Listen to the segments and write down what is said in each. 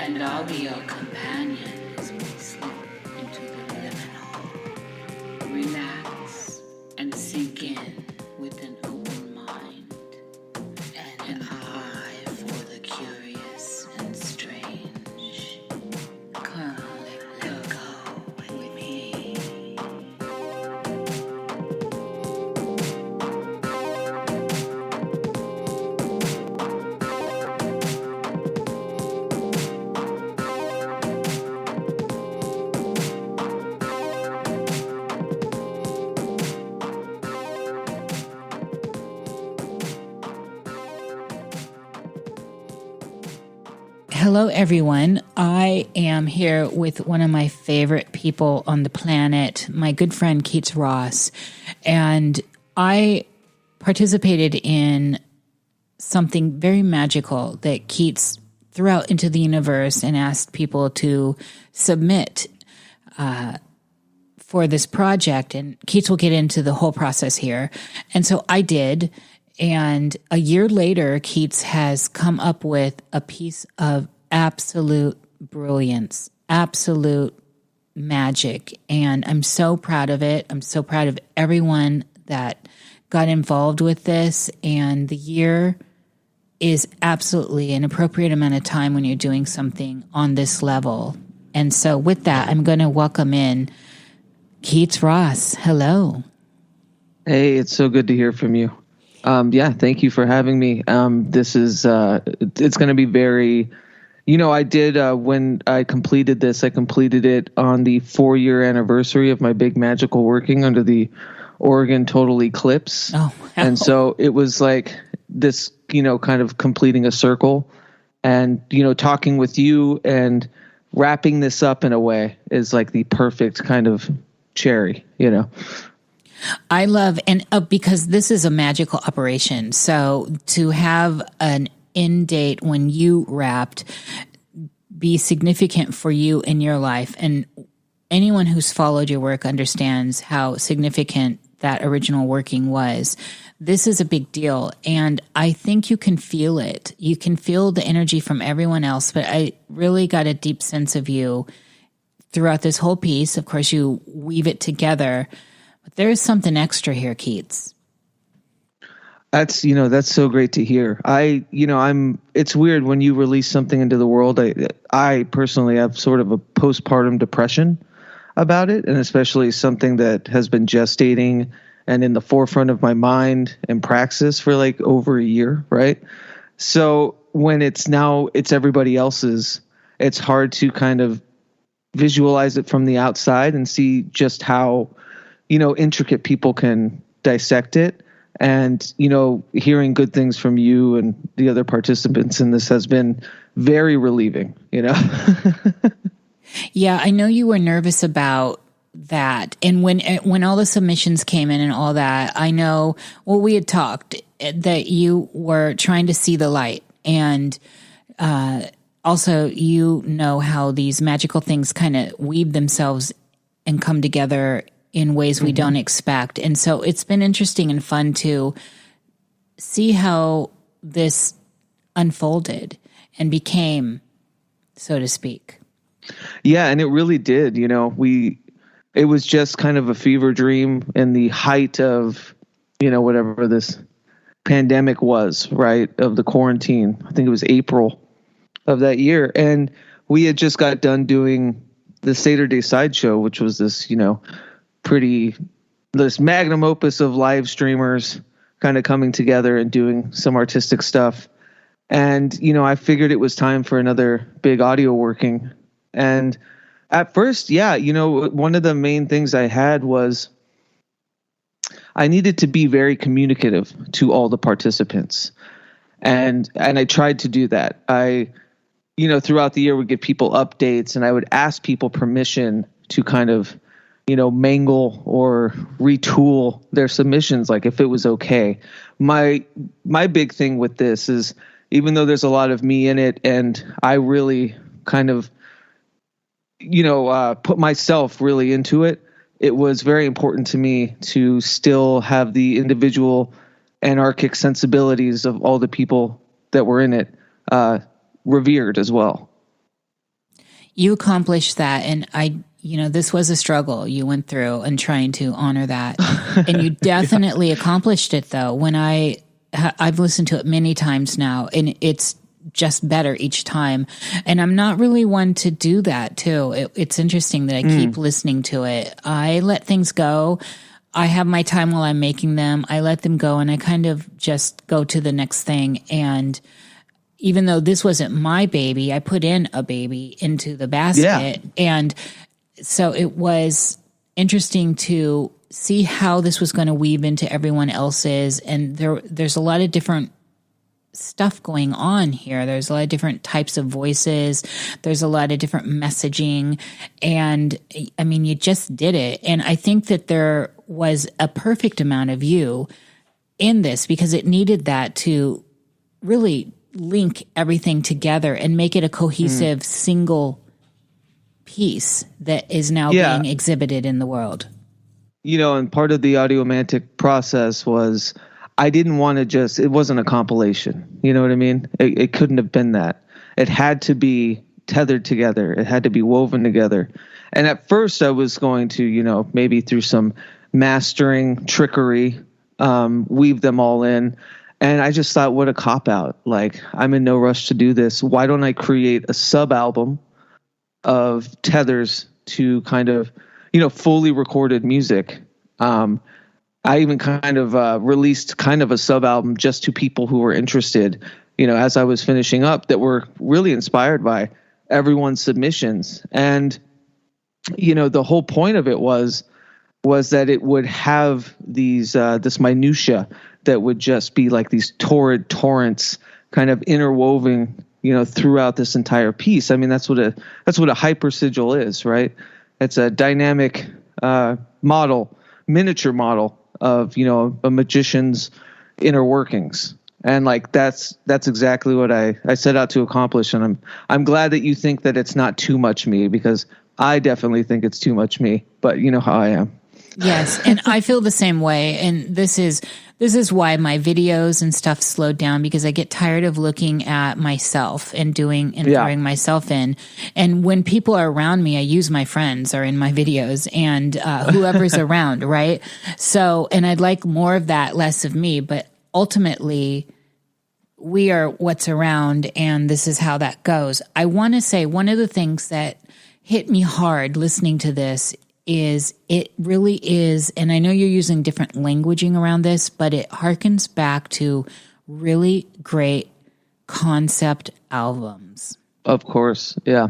and I'll be your companion as we slip into the liminal. Relax and sink in with an open mind, and an eye for the curious and strange. Come, let go with me. Hello, everyone. I am here with one of my favorite people on the planet, my good friend Keats Ross. And I participated in something very magical that Keats threw out into the universe and asked people to submit for this project. And Keats will get into the whole process here. And so I did. And a year later, Keats has come up with a piece of absolute brilliance, absolute magic. And I'm so proud of it. I'm so proud of everyone that got involved with this. And the year is absolutely an appropriate amount of time when you're doing something on this level. And so with that, I'm going to welcome in Keats Ross. Hello. Hey, it's so good to hear from you. Thank you for having me. This is, it's going to be very, I did, when I completed this, I completed it on the 4-year anniversary of my big magical working under the Oregon total eclipse. Oh, wow. And so it was like this, kind of completing a circle and, talking with you and wrapping this up in a way is like the perfect kind of cherry, I love, and because this is a magical operation, so to have an end date when you wrapped be significant for you in your life, and anyone who's followed your work understands how significant that original working was. This is a big deal, and I think you can feel it. You can feel the energy from everyone else, but I really got a deep sense of you throughout this whole piece. Of course, you weave it together. But there is something extra here, Keats. That's so great to hear. It's weird when you release something into the world. I personally have sort of a postpartum depression about it, and especially something that has been gestating and in the forefront of my mind and praxis for like over a year, right? So when it's everybody else's, it's hard to kind of visualize it from the outside and see just how intricate people can dissect it. And, hearing good things from you and the other participants in this has been very relieving, Yeah, I know you were nervous about that. And when all the submissions came in and all that, I know, we had talked that you were trying to see the light. And also, how these magical things kind of weave themselves and come together in ways we don't expect. And so it's been interesting and fun to see how this unfolded and became, so to speak. Yeah, and it really did. It was just kind of a fever dream in the height of, whatever this pandemic was, right, of the quarantine. I think it was April of that year. And we had just got done doing the Saturday Sideshow, which was this, this magnum opus of live streamers kind of coming together and doing some artistic stuff. And, I figured it was time for another big audio working. And at first, one of the main things I had was I needed to be very communicative to all the participants. And I tried to do that. I, throughout the year would give people updates, and I would ask people permission to kind of mangle or retool their submissions, like if it was okay. My big thing with this is, even though there's a lot of me in it, and I really kind of, put myself really into it, it was very important to me to still have the individual anarchic sensibilities of all the people that were in it revered as well. You accomplished that. And this was a struggle you went through and trying to honor that. And you definitely accomplished it, though. When I've listened to it many times now, and it's just better each time. And I'm not really one to do that, too. It's interesting that I keep listening to it. I let things go. I have my time while I'm making them. I let them go, and I kind of just go to the next thing. And even though this wasn't my baby, I put in a baby into the basket. Yeah. And so it was interesting to see how this was going to weave into everyone else's. And there's a lot of different stuff going on here. There's a lot of different types of voices. There's a lot of different messaging. And I mean, you just did it. And I think that there was a perfect amount of you in this because it needed that to really link everything together and make it a cohesive single piece that is now being exhibited in the world. And part of the Audiomantic process was I didn't want to it wasn't a compilation. You know what I mean? It couldn't have been that. It had to be tethered together. It had to be woven together. And at first I was going to, maybe through some mastering trickery, weave them all in. And I just thought, what a cop-out. Like, I'm in no rush to do this. Why don't I create a sub-album of tethers to kind of, fully recorded music? I even kind of released kind of a sub-album just to people who were interested, as I was finishing up, that were really inspired by everyone's submissions. And, the whole point of it was that it would have these this minutia that would just be like these torrid torrents kind of interwoven, throughout this entire piece. I mean, that's what a hypersigil is, right? It's a dynamic miniature model of, a magician's inner workings. And like, that's exactly what I set out to accomplish. And I'm glad that you think that it's not too much me, because I definitely think it's too much me, but you know how I am. Yes. And I feel the same way. And this is why my videos and stuff slowed down, because I get tired of looking at myself and throwing myself in. And when people are around me, I use my friends are in my videos and whoever's around, right? So, and I'd like more of that, less of me, but ultimately we are what's around, and this is how that goes. I want to say one of the things that hit me hard listening to this is it really is, and I know you're using different languaging around this, but it harkens back to really great concept albums. Of course, yeah.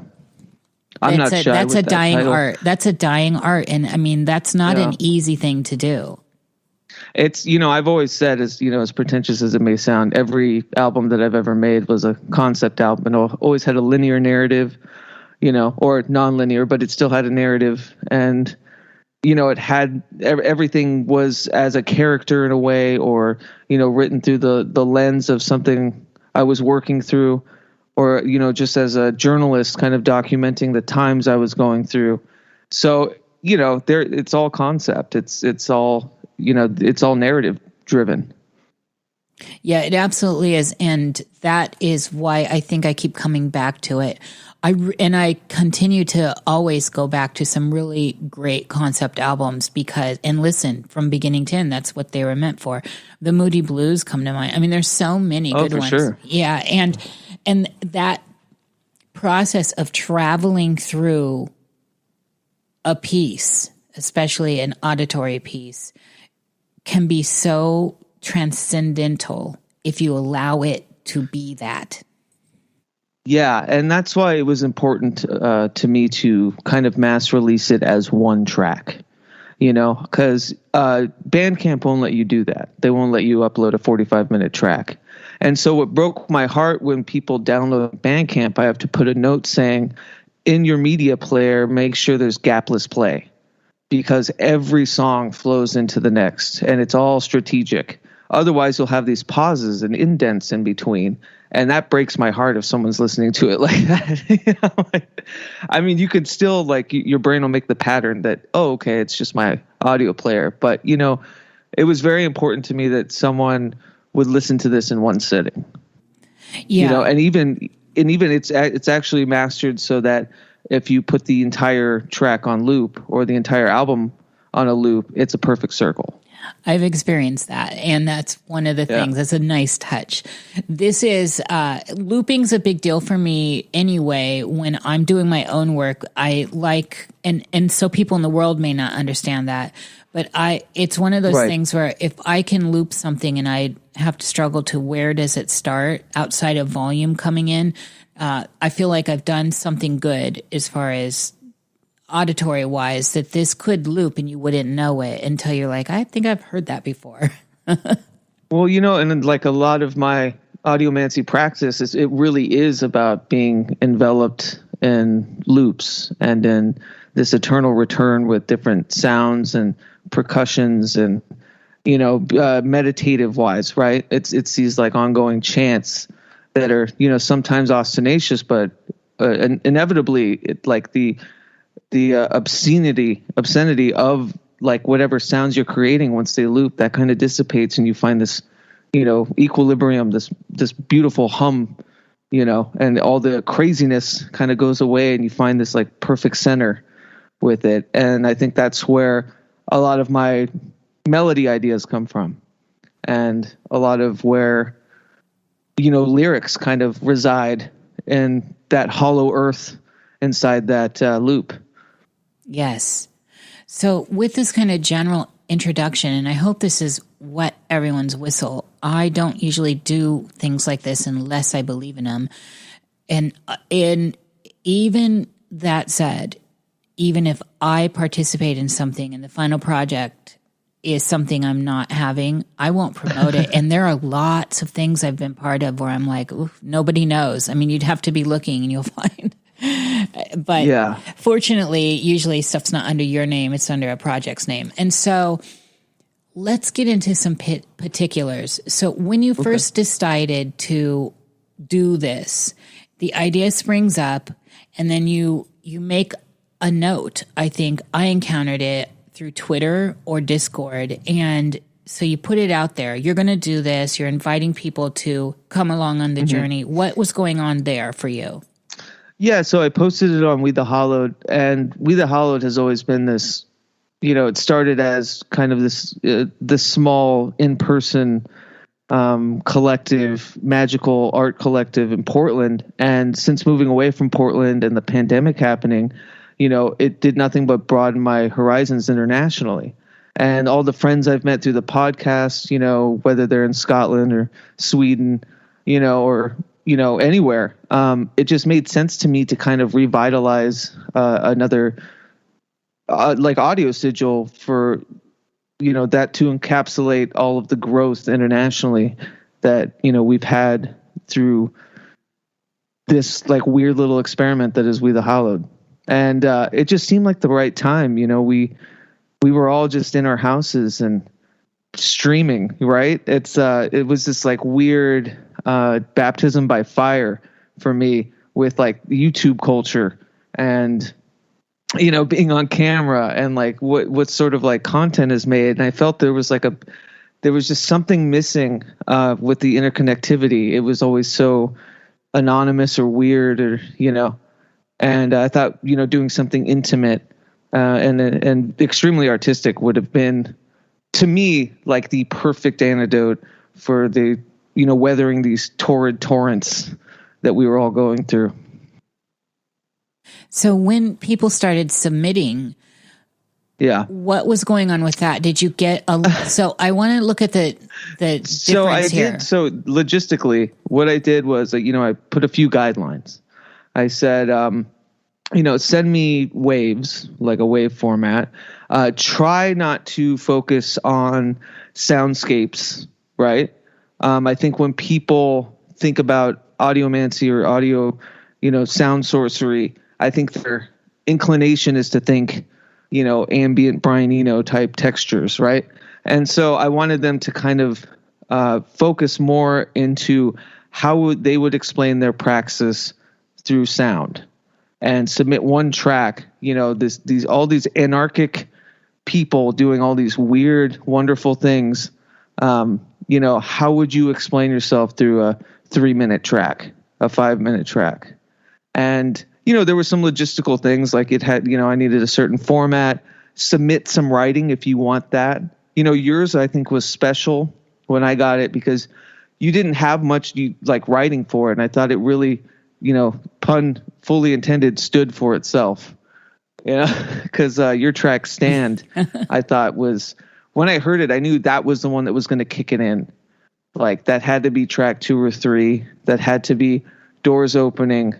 That's a dying art. That's a dying art, and I mean that's not an easy thing to do. It's, I've always said, as pretentious as it may sound, every album that I've ever made was a concept album, and always had a linear narrative, or non-linear, but it still had a narrative. And, it had everything was as a character in a way, or, written through the lens of something I was working through, or, just as a journalist kind of documenting the times I was going through. So, it's all concept. It's all, it's all narrative driven. Yeah, it absolutely is. And that is why I think I keep coming back to it. I continue to always go back to some really great concept albums and listen from beginning to end. That's what they were meant for. The Moody Blues come to mind. I mean, there's so many good ones. Sure. Yeah. And that process of traveling through a piece, especially an auditory piece, can be so transcendental if you allow it to be that. Yeah, and that's why it was important to me to kind of mass release it as one track, because Bandcamp won't let you do that. They won't let you upload a 45-minute track. And so what broke my heart when people download Bandcamp, I have to put a note saying, in your media player, make sure there's gapless play, because every song flows into the next, and it's all strategic. Otherwise, you'll have these pauses and indents in between, and that breaks my heart if someone's listening to it like that. I mean, you could still, your brain will make the pattern that, oh, okay, it's just my audio player. But, it was very important to me that someone would listen to this in one sitting. Yeah. And even it's actually mastered so that if you put the entire track on loop or the entire album on a loop, it's a perfect circle. I've experienced that, and that's one of the things. That's a nice touch. This is looping's a big deal for me anyway. When I'm doing my own work, I like, and so people in the world may not understand that, but it's one of those things where if I can loop something and I have to struggle to where does it start outside of volume coming in, I feel like I've done something good as far as auditory wise, that this could loop and you wouldn't know it until you're like, I think I've heard that before. Well, and like a lot of my audiomancy practice it really is about being enveloped in loops and in this eternal return with different sounds and percussions and, meditative wise, right? It's these like ongoing chants that are, sometimes ostentatious, but inevitably like the obscenity of like whatever sounds you're creating once they loop, that kind of dissipates and you find this, equilibrium, this beautiful hum, and all the craziness kind of goes away and you find this like perfect center with it. And I think that's where a lot of my melody ideas come from, and a lot of where, lyrics kind of reside in that hollow earth inside that loop. Yes. So with this kind of general introduction, and I hope this is wet everyone's whistle, I don't usually do things like this unless I believe in them. And even that said, even if I participate in something and the final project is something I'm not having, I won't promote it. And there are lots of things I've been part of where I'm like, oof, nobody knows. I mean, you'd have to be looking and you'll find. But fortunately, usually stuff's not under your name. It's under a project's name. And so let's get into some particulars. So when you first decided to do this, the idea springs up and then you make a note. I think I encountered it through Twitter or Discord. And so you put it out there. You're going to do this. You're inviting people to come along on the journey. What was going on there for you? Yeah, so I posted it on We the Hallowed, and We the Hallowed has always been this, it started as kind of this small in-person collective, magical art collective in Portland. And since moving away from Portland and the pandemic happening, it did nothing but broaden my horizons internationally. And all the friends I've met through the podcast, whether they're in Scotland or Sweden, or anywhere. It just made sense to me to kind of revitalize another like audio sigil for, that to encapsulate all of the growth internationally that, we've had through this like weird little experiment that is We the Hallowed. And it just seemed like the right time. We were all just in our houses and streaming, right? It was this like weird baptism by fire for me with like YouTube culture and being on camera and like what sort of like content is made. And I felt there was just something missing with the interconnectivity. It was always so anonymous or weird or and I thought doing something intimate and extremely artistic would have been, to me, like the perfect antidote for the weathering these torrid torrents that we were all going through. So when people started submitting, what was going on with that? Did you get so I want to look at the difference here. So logistically, what I did was, I put a few guidelines. I said, send me waves, like a wave format. Try not to focus on soundscapes, right? I think when people think about audiomancy or audio, sound sorcery, I think their inclination is to think, ambient Brian Eno type textures, right? And so I wanted them to kind of focus more into how they would explain their praxis through sound, and submit one track. All these anarchic people doing all these weird, wonderful things. How would you explain yourself through a 3-minute track, a 5-minute track? And there were some logistical things, like it had, I needed a certain format, submit some writing if you want that. Yours, I think, was special when I got it because you didn't have much like writing for it. And I thought it really, pun fully intended, stood for itself. Because your track Stand, I thought was, when I heard it, I knew that was the one that was going to kick it in. Like that had to be track 2 or 3. That had to be doors opening,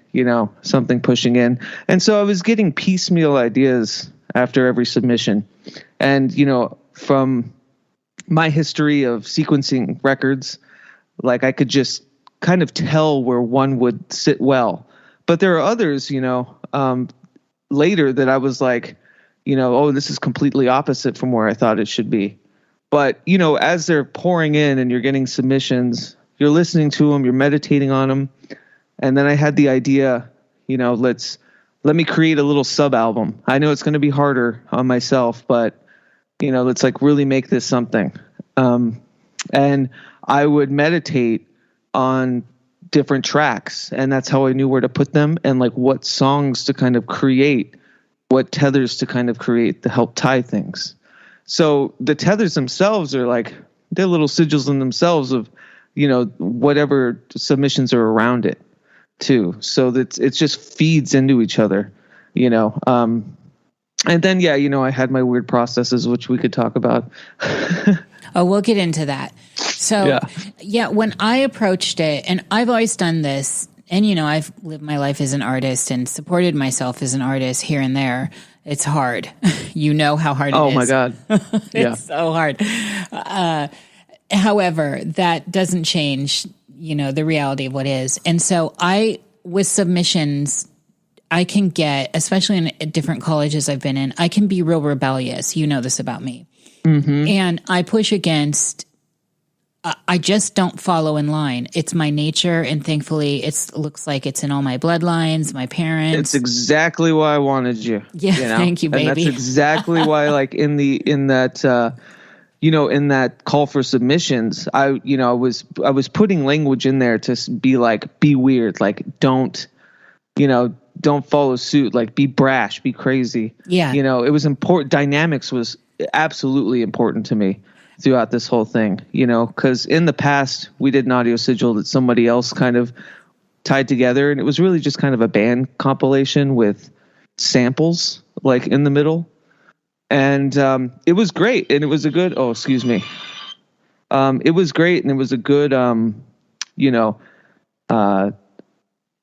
something pushing in. And so I was getting piecemeal ideas after every submission. And, from my history of sequencing records, like I could just kind of tell where one would sit well. But there are others, later that I was like, oh, this is completely opposite from where I thought it should be. But, as they're pouring in and you're getting submissions, you're listening to them, you're meditating on them. And then I had the idea, let me create a little sub album. I know it's going to be harder on myself, but, let's like really make this something. And I would meditate on different tracks, and that's how I knew where to put them and like what songs to kind of create, what tethers to kind of create to help tie things. So the tethers themselves are like, they're little sigils in themselves of, whatever submissions are around it too. So that it just feeds into each other, and then, I had my weird processes, which we could talk about. Oh, we'll get into that. So, when I approached it, and I've always done this, and, I've lived my life as an artist and supported myself as an artist here and there. It's hard. How hard it is. Oh, my God. It's so hard. However, that doesn't change, the reality of what is. And so with submissions, I can get, especially in different colleges I've been in, I can be real rebellious. You know this about me. Mm-hmm. And I push against, I just don't follow in line. It's my nature. And thankfully it looks like it's in all my bloodlines, my parents. It's exactly why I wanted you. Yeah. Thank you, baby. And that's exactly why, like in that call for submissions, I was putting language in there to be like, be weird. Like, don't follow suit, like be brash, be crazy. Yeah. It was important. Dynamics was absolutely important to me throughout this whole thing, because in the past we did an audio sigil that somebody else kind of tied together, and it was really just kind of a band compilation with samples like in the middle. And it was great, and it was a good, it was great, and it was a good,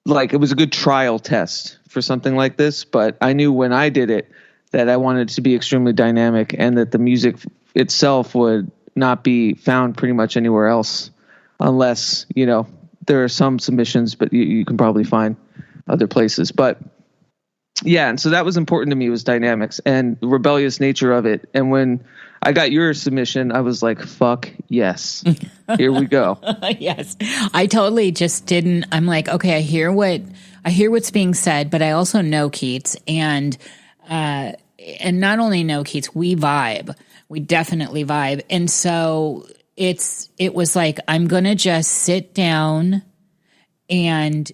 like it was a good trial test for something like this. But I knew when I did it that I wanted it to be extremely dynamic, and that the music itself would not be found pretty much anywhere else, unless, there are some submissions, but you can probably find other places. But yeah, and so that was important to me, was dynamics and the rebellious nature of it. And when I got your submission, I was like, fuck yes, here we go. Yes. I totally just didn't. I'm like, okay, I hear what's being said, but I also know Keats, and not only know Keats, we vibe. We definitely vibe. And so it was like, I'm going to just sit down and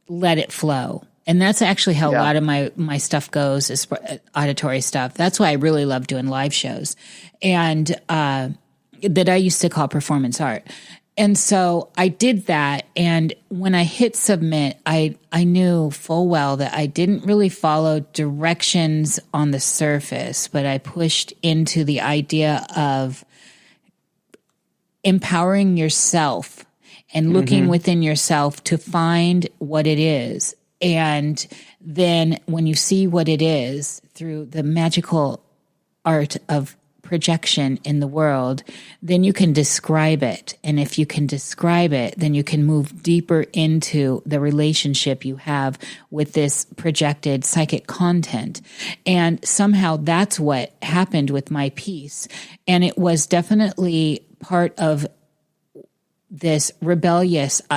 let it flow. And that's actually how a lot of my stuff goes, is auditory stuff. That's why I really love doing live shows, and that I used to call performance art. And so I did that. And when I hit submit, I knew full well that I didn't really follow directions on the surface, but I pushed into the idea of empowering yourself and looking within yourself to find what it is. And then when you see what it is through the magical art of projection in the world, then you can describe it. And if you can describe it, then you can move deeper into the relationship you have with this projected psychic content. And somehow that's what happened with my piece. And it was definitely part of this rebelliousness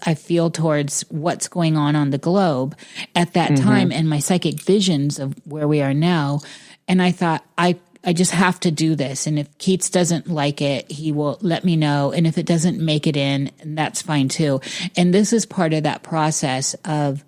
I feel towards what's going on the globe at that time, and my psychic visions of where we are now. And I thought, I just have to do this. And if Keats doesn't like it, he will let me know. And if it doesn't make it in, that's fine too. And this is part of that process of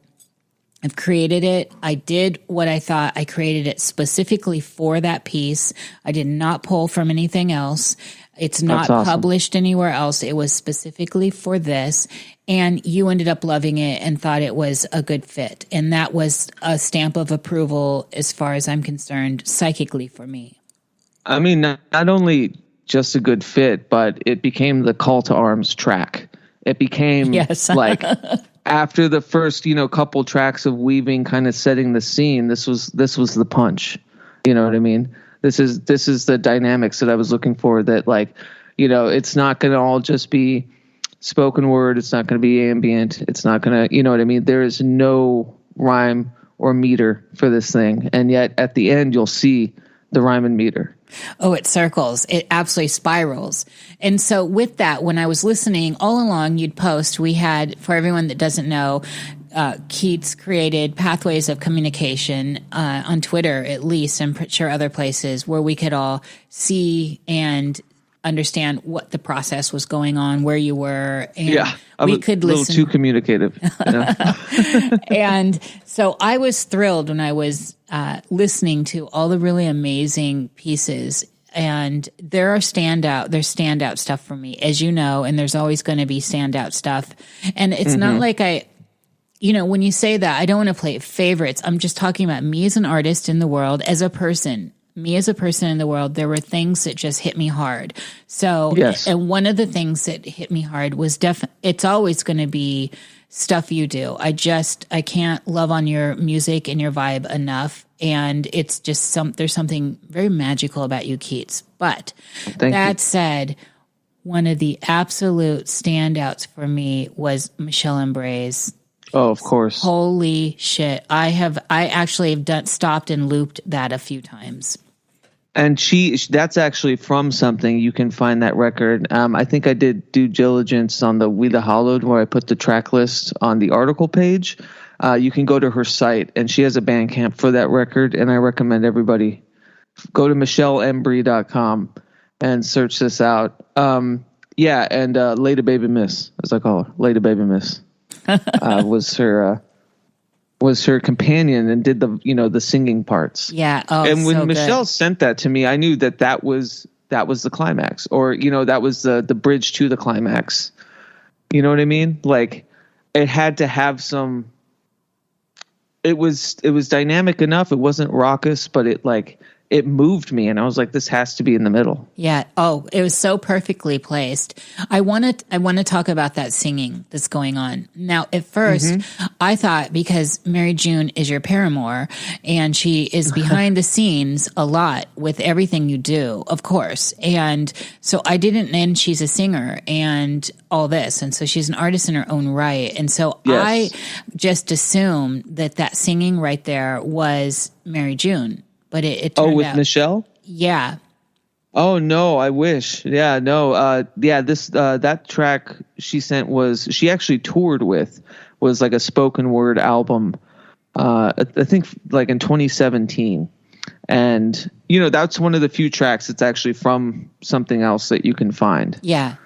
I've created it. I did what I thought. I created it specifically for that piece. I did not pull from anything else. It's not published anywhere else. It was specifically for this. And you ended up loving it and thought it was a good fit. And that was a stamp of approval, as far as I'm concerned, psychically for me. I mean, not only just a good fit, but it became the call to arms track. It became like after the first, couple tracks of weaving, kind of setting the scene. This was the punch. You know what I mean? This is the dynamics that I was looking for. That, like, it's not going to all just be spoken word. It's not going to be ambient. It's not going to, you know what I mean? There is no rhyme or meter for this thing, and yet at the end you'll see the rhyme and meter. Oh, it circles. It absolutely spirals. And so with that, when I was listening all along, you'd post, we had, for everyone that doesn't know, Keats created pathways of communication on Twitter, at least, I'm sure other places, where we could all see and understand what the process was going on, where you were, and we could listen. A little too communicative. And so I was thrilled when I was listening to all the really amazing pieces. And there's standout stuff for me, as you know, and there's always going to be standout stuff. And it's not like when you say that, I don't want to play favorites. I'm just talking about me as an artist in the world, as a person. Me as a person in the world, there were things that just hit me hard. So, and one of the things that hit me hard was it's always going to be stuff you do. I can't love on your music and your vibe enough. And it's just there's something very magical about you, Keats. But that said, one of the absolute standouts for me was Michelle Ambray's. Oh, of course. Holy shit. I actually have stopped and looped that a few times. And that's actually from something. You can find that record. I think I did due diligence on the We the Hollowed, where I put the track list on the article page. You can go to her site, and she has a Bandcamp for that record. And I recommend everybody go to michelleembry.com and search this out. And Lady Baby Miss, as I call her, Lady Baby Miss. Was her companion and did the singing parts. Yeah. Oh, and when so Michelle good. sent that to me, I knew that was the climax, or that was the bridge to the climax. You know what I mean? Like, it had to have some. It was dynamic enough. It wasn't raucous, but it moved me, and I was like, this has to be in the middle. Yeah. Oh, it was so perfectly placed. I want to talk about that singing that's going on. Now, at first, I thought, because Mary June is your paramour, and she is behind the scenes a lot with everything you do, of course. And so and she's a singer and all this. And so she's an artist in her own right. And so I just assumed that singing right there was Mary June. But it turned out. With Michelle? Yeah. Oh, no, I wish. Yeah, no. That track she sent she actually toured with, was like a spoken word album, I think like in 2017. And, that's one of the few tracks that's actually from something else that you can find. Yeah.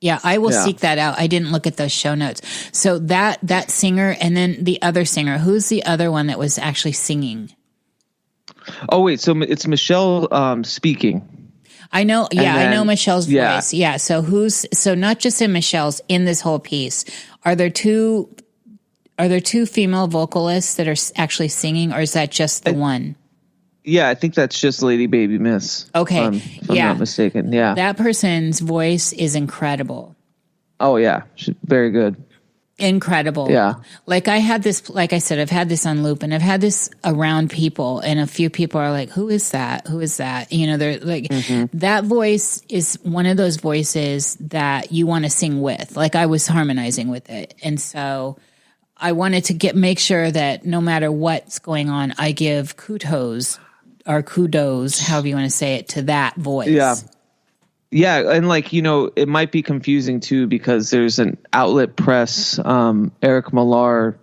Yeah, I will seek that out. I didn't look at those show notes. So that singer, and then the other singer, who's the other one that was actually singing? Oh, wait, so it's Michelle speaking. I know. Yeah, I know Michelle's voice. Yeah. So not just in Michelle's, in this whole piece, are there two female vocalists that are actually singing, or is that just the one? Yeah, I think that's just Lady Baby Miss. Okay. If I'm not mistaken. Yeah. That person's voice is incredible. Oh, yeah. She's very good. Incredible. Yeah. Like, I said, I've had this on loop, and I've had this around people, and a few people are like, who is that? Who is that? They're like, that voice is one of those voices that you want to sing with. Like, I was harmonizing with it. And so I wanted to make sure that no matter what's going on, I give kudos, however you want to say it, to that voice. Yeah. Yeah, and it might be confusing too, because there's an Outlet Press, Eric Millar,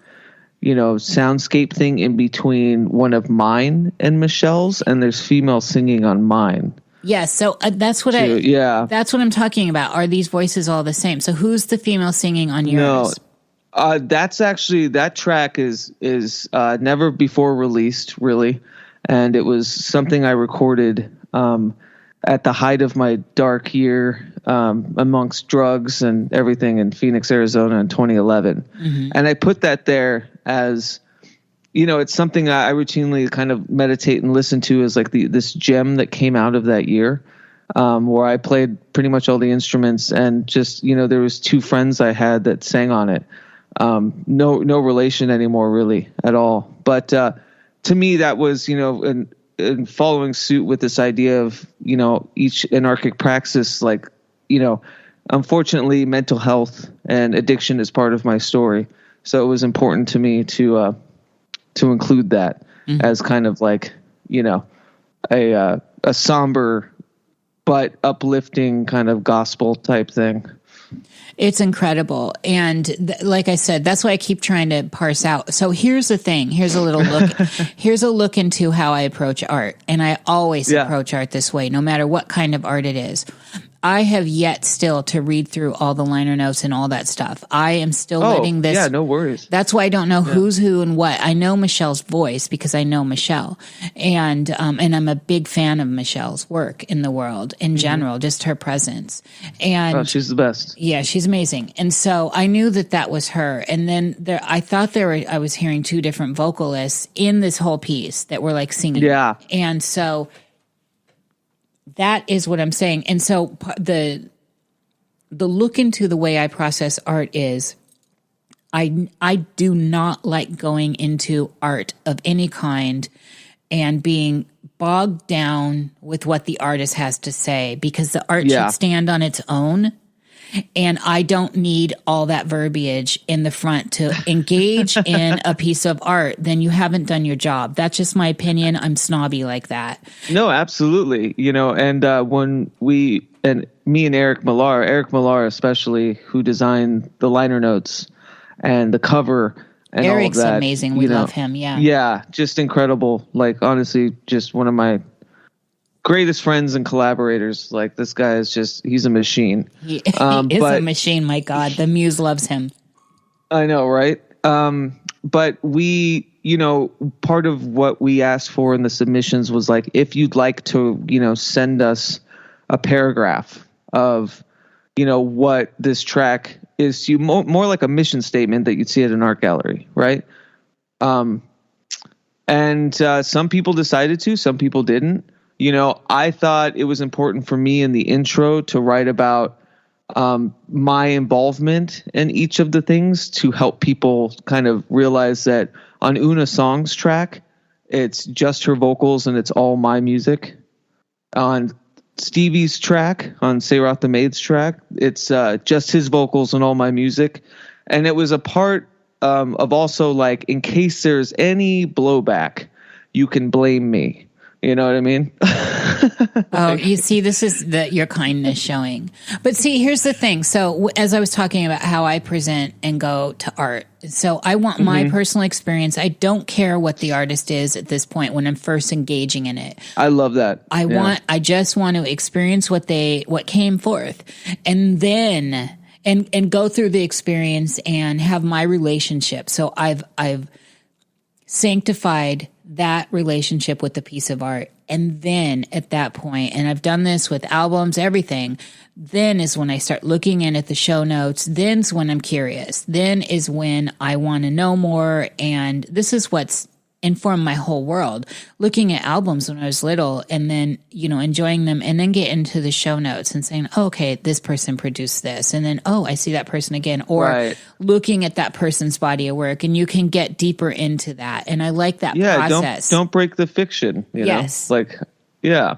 soundscape thing in between one of mine and Michelle's, and there's female singing on mine. Yeah, so that's what that's what I'm talking about. Are these voices all the same? So who's the female singing on yours? No, That track is never before released, really, and it was something I recorded at the height of my dark year, amongst drugs and everything in Phoenix, Arizona in 2011. Mm-hmm. And I put that there as, it's something I routinely kind of meditate and listen to as like this gem that came out of that year, where I played pretty much all the instruments, and just, there was two friends I had that sang on it. No relation anymore really at all. But, to me, that was, in following suit with this idea of, each anarchic praxis, like, unfortunately mental health and addiction is part of my story. So it was important to me to include that as kind of like, a somber but uplifting kind of gospel type thing. It's incredible. And like I said, that's why I keep trying to parse out. So here's the thing. Here's a little look. Here's a look into how I approach art. And I always approach art this way, no matter what kind of art it is. I have yet still to read through all the liner notes and all that stuff. I am still letting this. Yeah, no worries. That's why I don't know who's who and what. I know Michelle's voice because I know Michelle, and I'm a big fan of Michelle's work in the world in general, just her presence. And she's the best. Yeah, she's amazing. And so I knew that was her. And then I thought I was hearing two different vocalists in this whole piece that were like singing. Yeah, and so. That is what I'm saying. And so the look into the way I process art is I do not like going into art of any kind and being bogged down with what the artist has to say, because the art should stand on its own. And I don't need all that verbiage in the front to engage in a piece of art. Then you haven't done your job. That's just my opinion. I'm snobby like that. No, absolutely. And when me and Eric Millar especially, who designed the liner notes and the cover and Eric's all of that. Amazing. We love him. Yeah. Yeah. Just incredible. Like, honestly, just one of my greatest friends and collaborators. Like, this guy is he's a machine. He is a machine. My God, the muse loves him. I know, right? But we, part of what we asked for in the submissions was like, if you'd like to, send us a paragraph of, what this track is to you, more like a mission statement that you'd see at an art gallery, right? And some people decided to, some people didn't. I thought it was important for me in the intro to write about my involvement in each of the things to help people kind of realize that on Una Song's track, it's just her vocals and it's all my music. On Stevie's track, on Seyroth the Maid's track, it's just his vocals and all my music. And it was a part of also like, in case there's any blowback, you can blame me. You know what I mean? Oh, you see, this is your kindness showing. But see, here's the thing. So as I was talking about how I present and go to art, so I want my personal experience. I don't care what the artist is at this point when I'm first engaging in it. I love that. I just want to experience what came forth, and then and go through the experience and have my relationship. So I've sanctified that relationship with the piece of art. And then at that point, and I've done this with albums, everything, then is when I start looking in at the show notes. Then's when I'm curious. Then is when I want to know more. And this is what's informed my whole world. Looking at albums when I was little and then, enjoying them, and then get into the show notes and saying, oh, okay, this person produced this. And then, oh, I see that person again. Or looking at that person's body of work, and you can get deeper into that. And I like that process. Don't break the fiction. Yes. Yeah.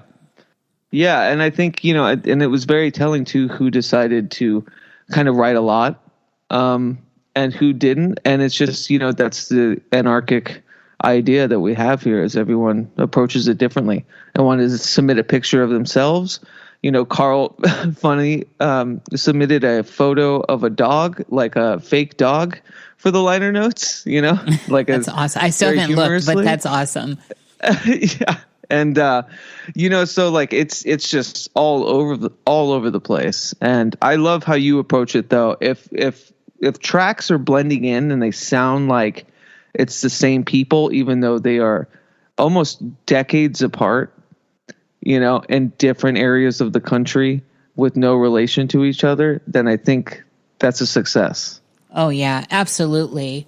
And I think, and it was very telling too, who decided to kind of write a lot, and who didn't. And it's just, that's the anarchic idea that we have here, is everyone approaches it differently and wanted to submit a picture of themselves. Carl funny submitted a photo of a dog, like a fake dog, for the liner notes, like that's awesome. I still haven't looked, but that's awesome. Yeah. And so like it's just all over the place. And I love how you approach it though. If if tracks are blending in and they sound like it's the same people, even though they are almost decades apart, in different areas of the country with no relation to each other, then I think that's a success. Oh yeah, absolutely.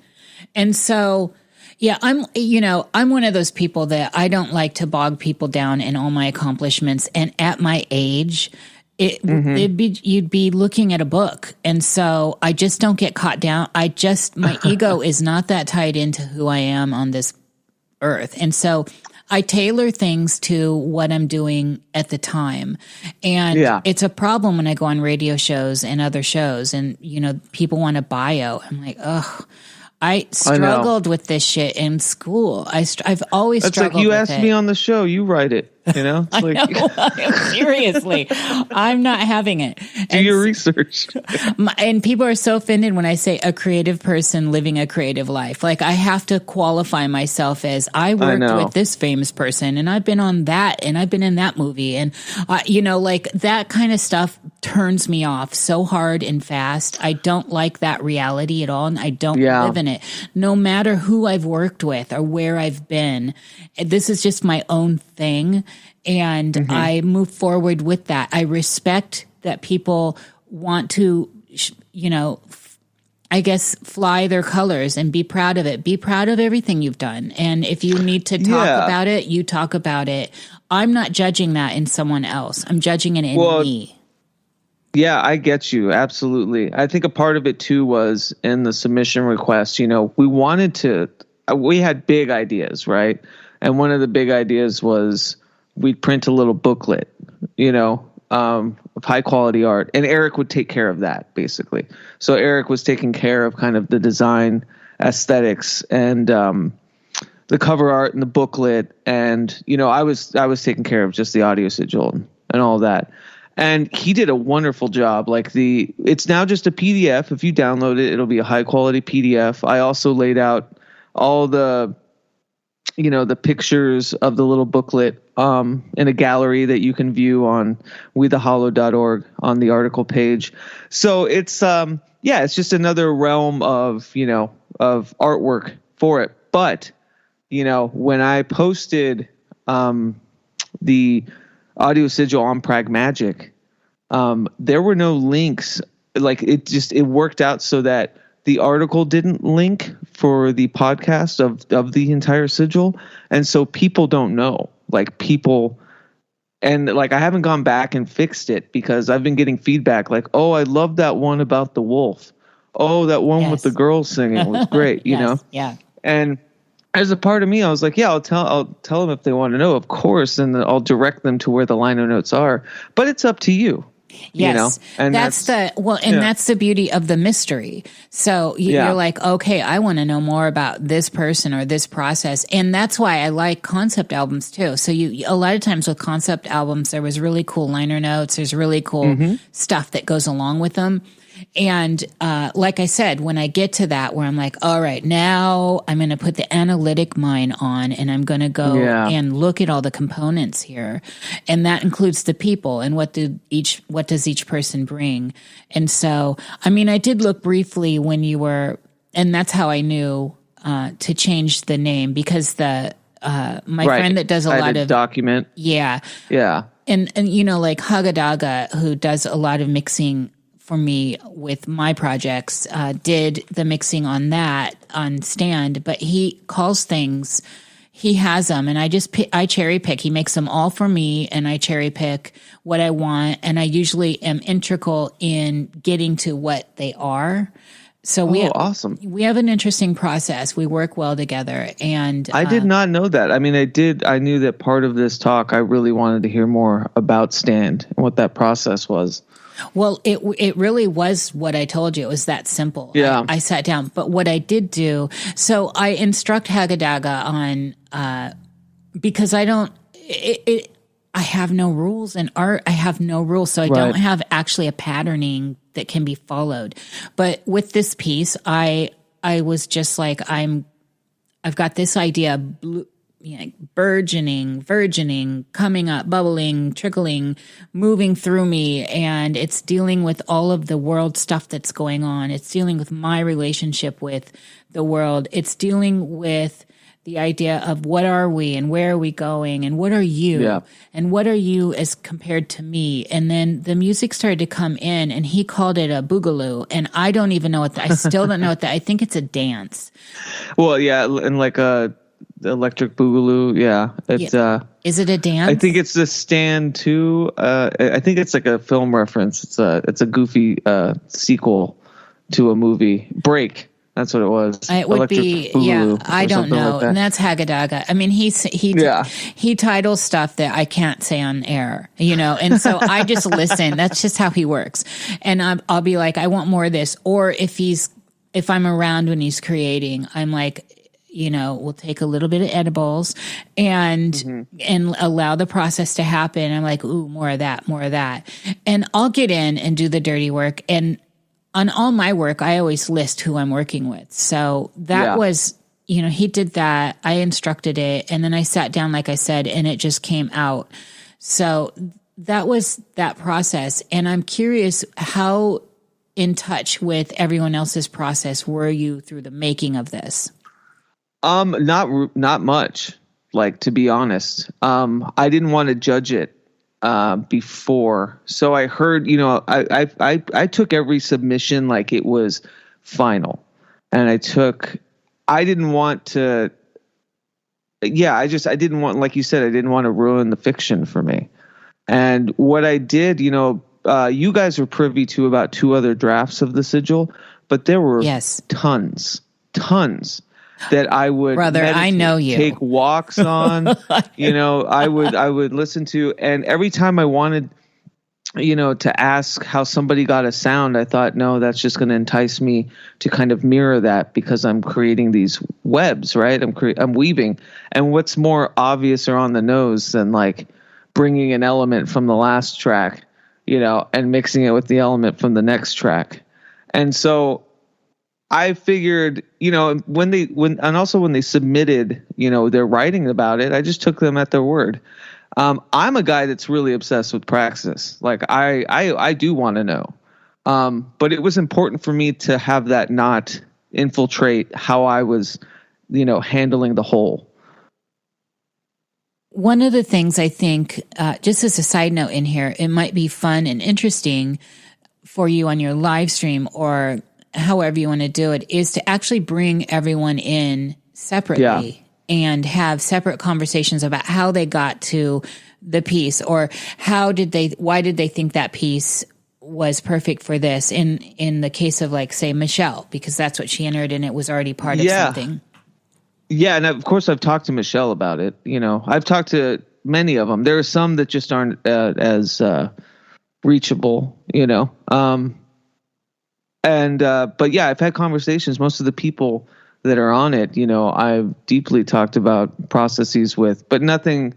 And so, yeah, I'm one of those people that I don't like to bog people down in all my accomplishments. And at my age, you'd be looking at a book. And so I just don't get caught down. My ego is not that tied into who I am on this earth. And so I tailor things to what I'm doing at the time. And it's a problem when I go on radio shows and other shows and, people want a bio. I'm like, ugh. I struggled with this shit in school. I've always struggled with it. It's like you asked me on the show, you write it. It's like, know. Seriously, I'm not having it. Do your research. And people are so offended when I say a creative person living a creative life. Like I have to qualify myself as I worked with this famous person and I've been on that and I've been in that movie. And, like that kind of stuff turns me off so hard and fast. I don't like that reality at all. And I don't live in it. No matter who I've worked with or where I've been, this is just my own thing. And I move forward with that. I respect that people want to, I guess, fly their colors and be proud of it. Be proud of everything you've done. And if you need to talk about it, you talk about it. I'm not judging that in someone else. I'm judging it in me. Yeah, I get you. Absolutely. I think a part of it too was in the submission request, we had big ideas, right? And one of the big ideas was we'd print a little booklet, of high quality art. And Eric would take care of that, basically. So Eric was taking care of kind of the design aesthetics and the cover art and the booklet. And, I was taking care of just the audio sigil and all that. And he did a wonderful job. It's now just a PDF. If you download it, it'll be a high quality PDF. I also laid out all the pictures of the little booklet in a gallery that you can view on wethehallowed.org on the article page. So it's it's just another realm of of artwork for it. But when I posted the audio sigil on Pragmagic, there were no links. It worked out so that the article didn't link for the podcast of the entire sigil. And so people don't know, I haven't gone back and fixed it because I've been getting feedback oh, I love that one about the wolf. Oh, that one with the girls singing was great, Yeah. And as a part of me, I was like, I'll tell them if they want to know, of course, and I'll direct them to where the liner notes are, but it's up to you. Yes, and that's the beauty of the mystery. So you're like, okay, I want to know more about this person or this process, and that's why I like concept albums too. So a lot of times with concept albums, there was really cool liner notes. There's really cool stuff that goes along with them. And like I said, when I get to that where I'm like, all right, now I'm going to put the analytic mind on and I'm going to go and look at all the components here. And that includes the people and what does each person bring. And so, I did look briefly when you were, and that's how I knew to change the name because my friend that does a lot of document. Yeah. Yeah. And like Hagadaga, who does a lot of mixing for me with my projects, did the mixing on Stand, but he calls things, he has them, and I cherry pick. He makes them all for me, and I cherry pick what I want, and I usually am integral in getting to what they are. So awesome. We have an interesting process. We work well together, and I did not know that. I knew that part of this talk, I really wanted to hear more about Stand and what that process was. Well, it really was what I told you. It was that simple. Yeah. I sat down. But what I did do, so I instruct Hagadaga on, because I have no rules in art. I have no rules. So I don't have actually a patterning that can be followed. But with this piece, I was just like, I've got this idea burgeoning, coming up, bubbling, trickling, moving through me. And it's dealing with all of the world stuff that's going on. It's dealing with my relationship with the world. It's dealing with the idea of what are we and where are we going and what are you and what are you as compared to me. And then the music started to come in and he called it a boogaloo. And I don't even know I still don't know what that, I think it's a dance. Well, yeah. And like the electric boogaloo. Yeah. It's, is it a dance? I think it's the Stand too. I think it's like a film reference. It's a goofy, sequel to a movie, Break. That's what it was. It would be, I don't know. Like and that's Hagadaga. I mean, he titles stuff that I can't say on air, and so I just listen. That's just how he works. And I'll be like, I want more of this. Or if I'm around when he's creating, I'm like, we'll take a little bit of edibles and allow the process to happen. I'm like, ooh, more of that. And I'll get in and do the dirty work. And on all my work, I always list who I'm working with. So that was, he did that. I instructed it. And then I sat down, like I said, and it just came out. So that was that process. And I'm curious, how in touch with everyone else's process were you through the making of this? Not much, like, to be honest. I didn't want to judge it before. So I heard, I took every submission like it was final. And I didn't want, like you said, I didn't want to ruin the fiction for me. And what I did, you guys were privy to about 2 other drafts of the sigil, but there were tons that I would I know you take walks on, I would listen to, and every time I wanted, to ask how somebody got a sound, I thought, no, that's just going to entice me to kind of mirror that because I'm creating these webs, right? I'm weaving. And what's more obvious or on the nose than like bringing an element from the last track, and mixing it with the element from the next track. And so I figured, when they submitted, their writing about it, I just took them at their word. I'm a guy that's really obsessed with praxis. Like I do want to know. But it was important for me to have that not infiltrate how I was, handling the whole. One of the things I think, just as a side note in here, it might be fun and interesting for you on your live stream or however you want to do it, is to actually bring everyone in separately and have separate conversations about how they got to the piece or why did they think that piece was perfect for this in the case of, like, say, Michelle, because that's what she entered and it was already part of something. Yeah. And of course I've talked to Michelle about it. I've talked to many of them. There are some that just aren't as reachable, but yeah, I've had conversations. Most of the people that are on it, I've deeply talked about processes with, but nothing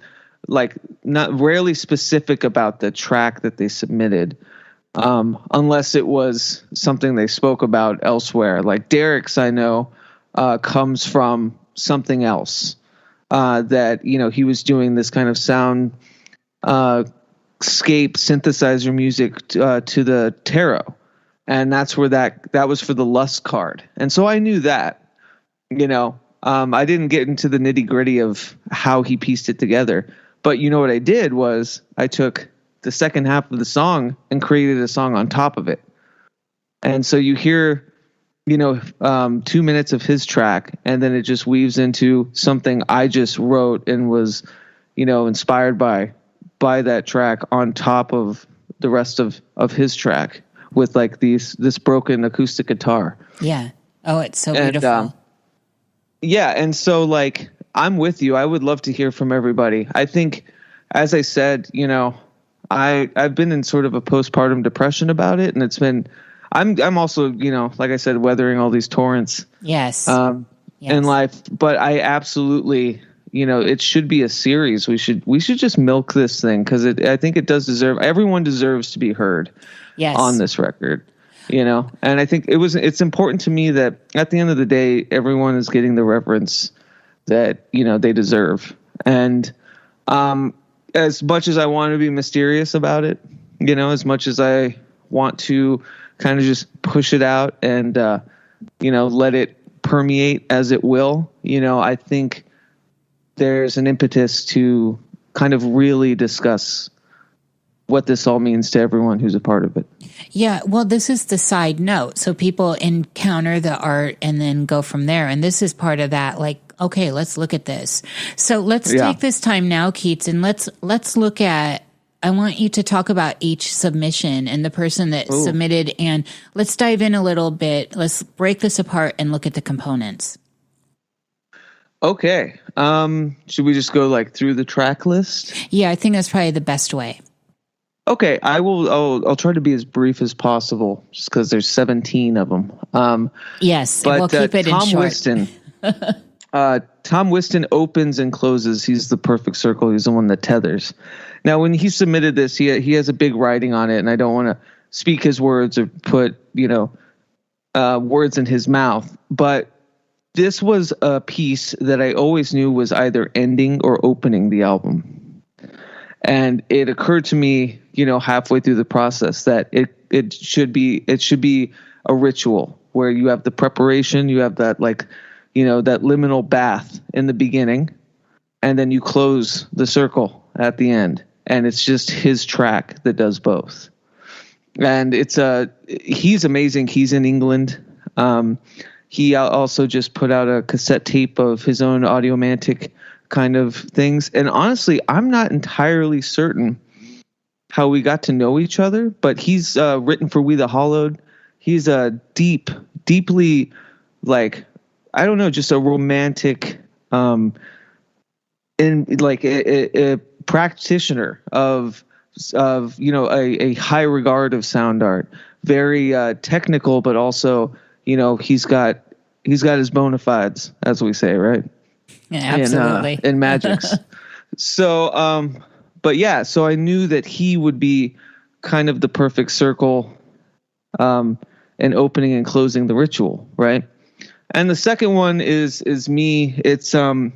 not rarely specific about the track that they submitted. Unless it was something they spoke about elsewhere. Like Derek's, I know, comes from something else, that, he was doing this kind of sound, scape synthesizer music, to the tarot. And that's where that was for the Lust card. And so I knew that, I didn't get into the nitty gritty of how he pieced it together, but what I did was I took the second half of the song and created a song on top of it. And so you hear, 2 minutes of his track, and then it just weaves into something I just wrote and was, inspired by that track on top of the rest of his track with like this broken acoustic guitar. Yeah. Oh, it's so beautiful. And so like, I'm with you. I would love to hear from everybody. I think, as I said, I've been in sort of a postpartum depression about it, and it's been, I'm also, like I said, weathering all these torrents. Yes. In life, but I absolutely, it should be a series. We should just milk this thing because I think it does deserve. Everyone deserves to be heard. Yes. On this record, and I think it's important to me that at the end of the day, everyone is getting the reverence that, they deserve. And as much as I want to be mysterious about it, as much as I want to kind of just push it out and, let it permeate as it will, I think there's an impetus to kind of really discuss what this all means to everyone who's a part of it. Yeah, well, this is the side note. So people encounter the art and then go from there. And this is part of that, like, okay, let's look at this. So let's take this time now, Keats, and let's look at, I want you to talk about each submission and the person that submitted, and let's dive in a little bit. Let's break this apart and look at the components. Okay. Should we just go like through the track list? Yeah, I think that's probably the best way. Okay, I'll try to be as brief as possible, just because there's 17 of them. Yes, but we'll keep it in short. Tom Whiston opens and closes. He's the perfect circle. He's the one that tethers. Now, when he submitted this, he has a big writing on it, and I don't want to speak his words or put words in his mouth. But this was a piece that I always knew was either ending or opening the album. And it occurred to me, halfway through the process that it should be a ritual where you have the preparation, you have that that liminal bath in the beginning, and then you close the circle at the end. And it's just his track that does both. And he's amazing. He's in England. He also just put out a cassette tape of his own Audiomantic kind of things. And honestly, I'm not entirely certain how we got to know each other, but he's written for We the Hollowed. He's a deeply, just a romantic, a practitioner of a high regard of sound art. Very technical, but also, he's got his bona fides, as we say, right? Yeah, absolutely. In magics. So, so I knew that he would be kind of the perfect circle, and opening and closing the ritual, right? And the second one is me. It's my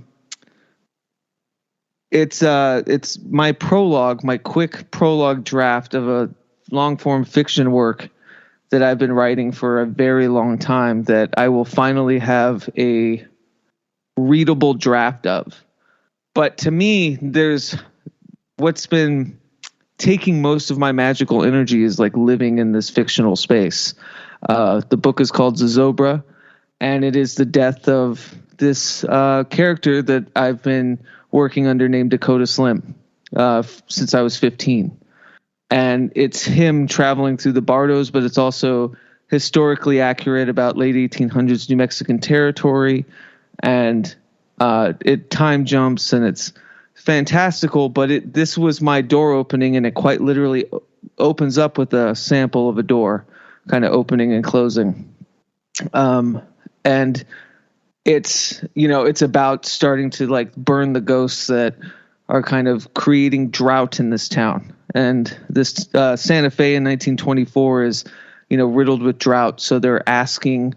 prologue, my quick prologue draft of a long form fiction work that I've been writing for a very long time that I will finally have a readable draft of. But to me, there's what's been taking most of my magical energy is like living in this fictional space. The book is called Zozobra, and it is the death of this character that I've been working under named Dakota Slim since I was 15. And it's him traveling through the Bardos, but it's also historically accurate about late 1800s New Mexican territory. And it time jumps, and it's fantastical. But this was my door opening, and it quite literally opens up with a sample of a door kind of opening and closing. And it's about starting to burn the ghosts that are kind of creating drought in this town. And this Santa Fe in 1924 is, riddled with drought. So they're asking,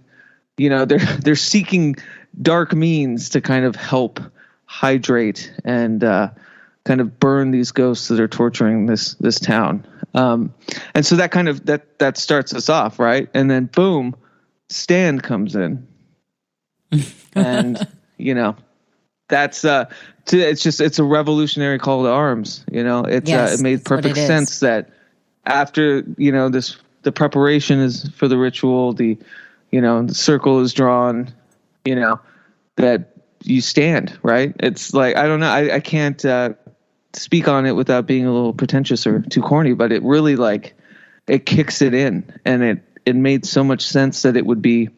they're seeking dark means to kind of help hydrate and kind of burn these ghosts that are torturing this town. And so that kind of that starts us off, right? And then boom, Stan comes in. And that's it's a revolutionary call to arms. It made perfect sense that after the preparation is for the ritual, the circle is drawn, that you stand, right? It's like, I don't know, I can't speak on it without being a little pretentious or too corny, but it really it kicks it in, and it made so much sense that it would be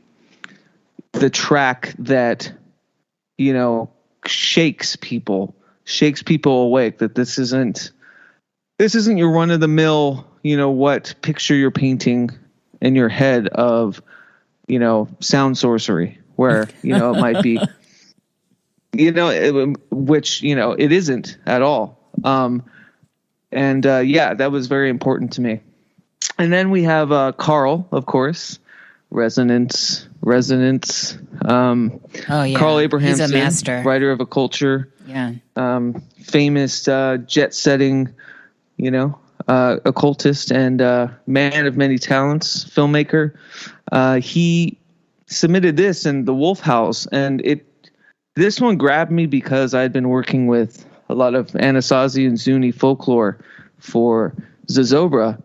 the track that shakes people awake, that this isn't your run of the mill, what picture you're painting in your head of, sound sorcery, where, it might be, which, it isn't at all. That was very important to me. And then we have Carl, of course, resonance. Oh yeah, Carl he's Abrahamson, a master. writer of a culture, Yeah. famous jet-setting, occultist and man of many talents, filmmaker. He submitted this and the Wolf House, and this one grabbed me because I'd been working with a lot of Anasazi and Zuni folklore for Zozobra,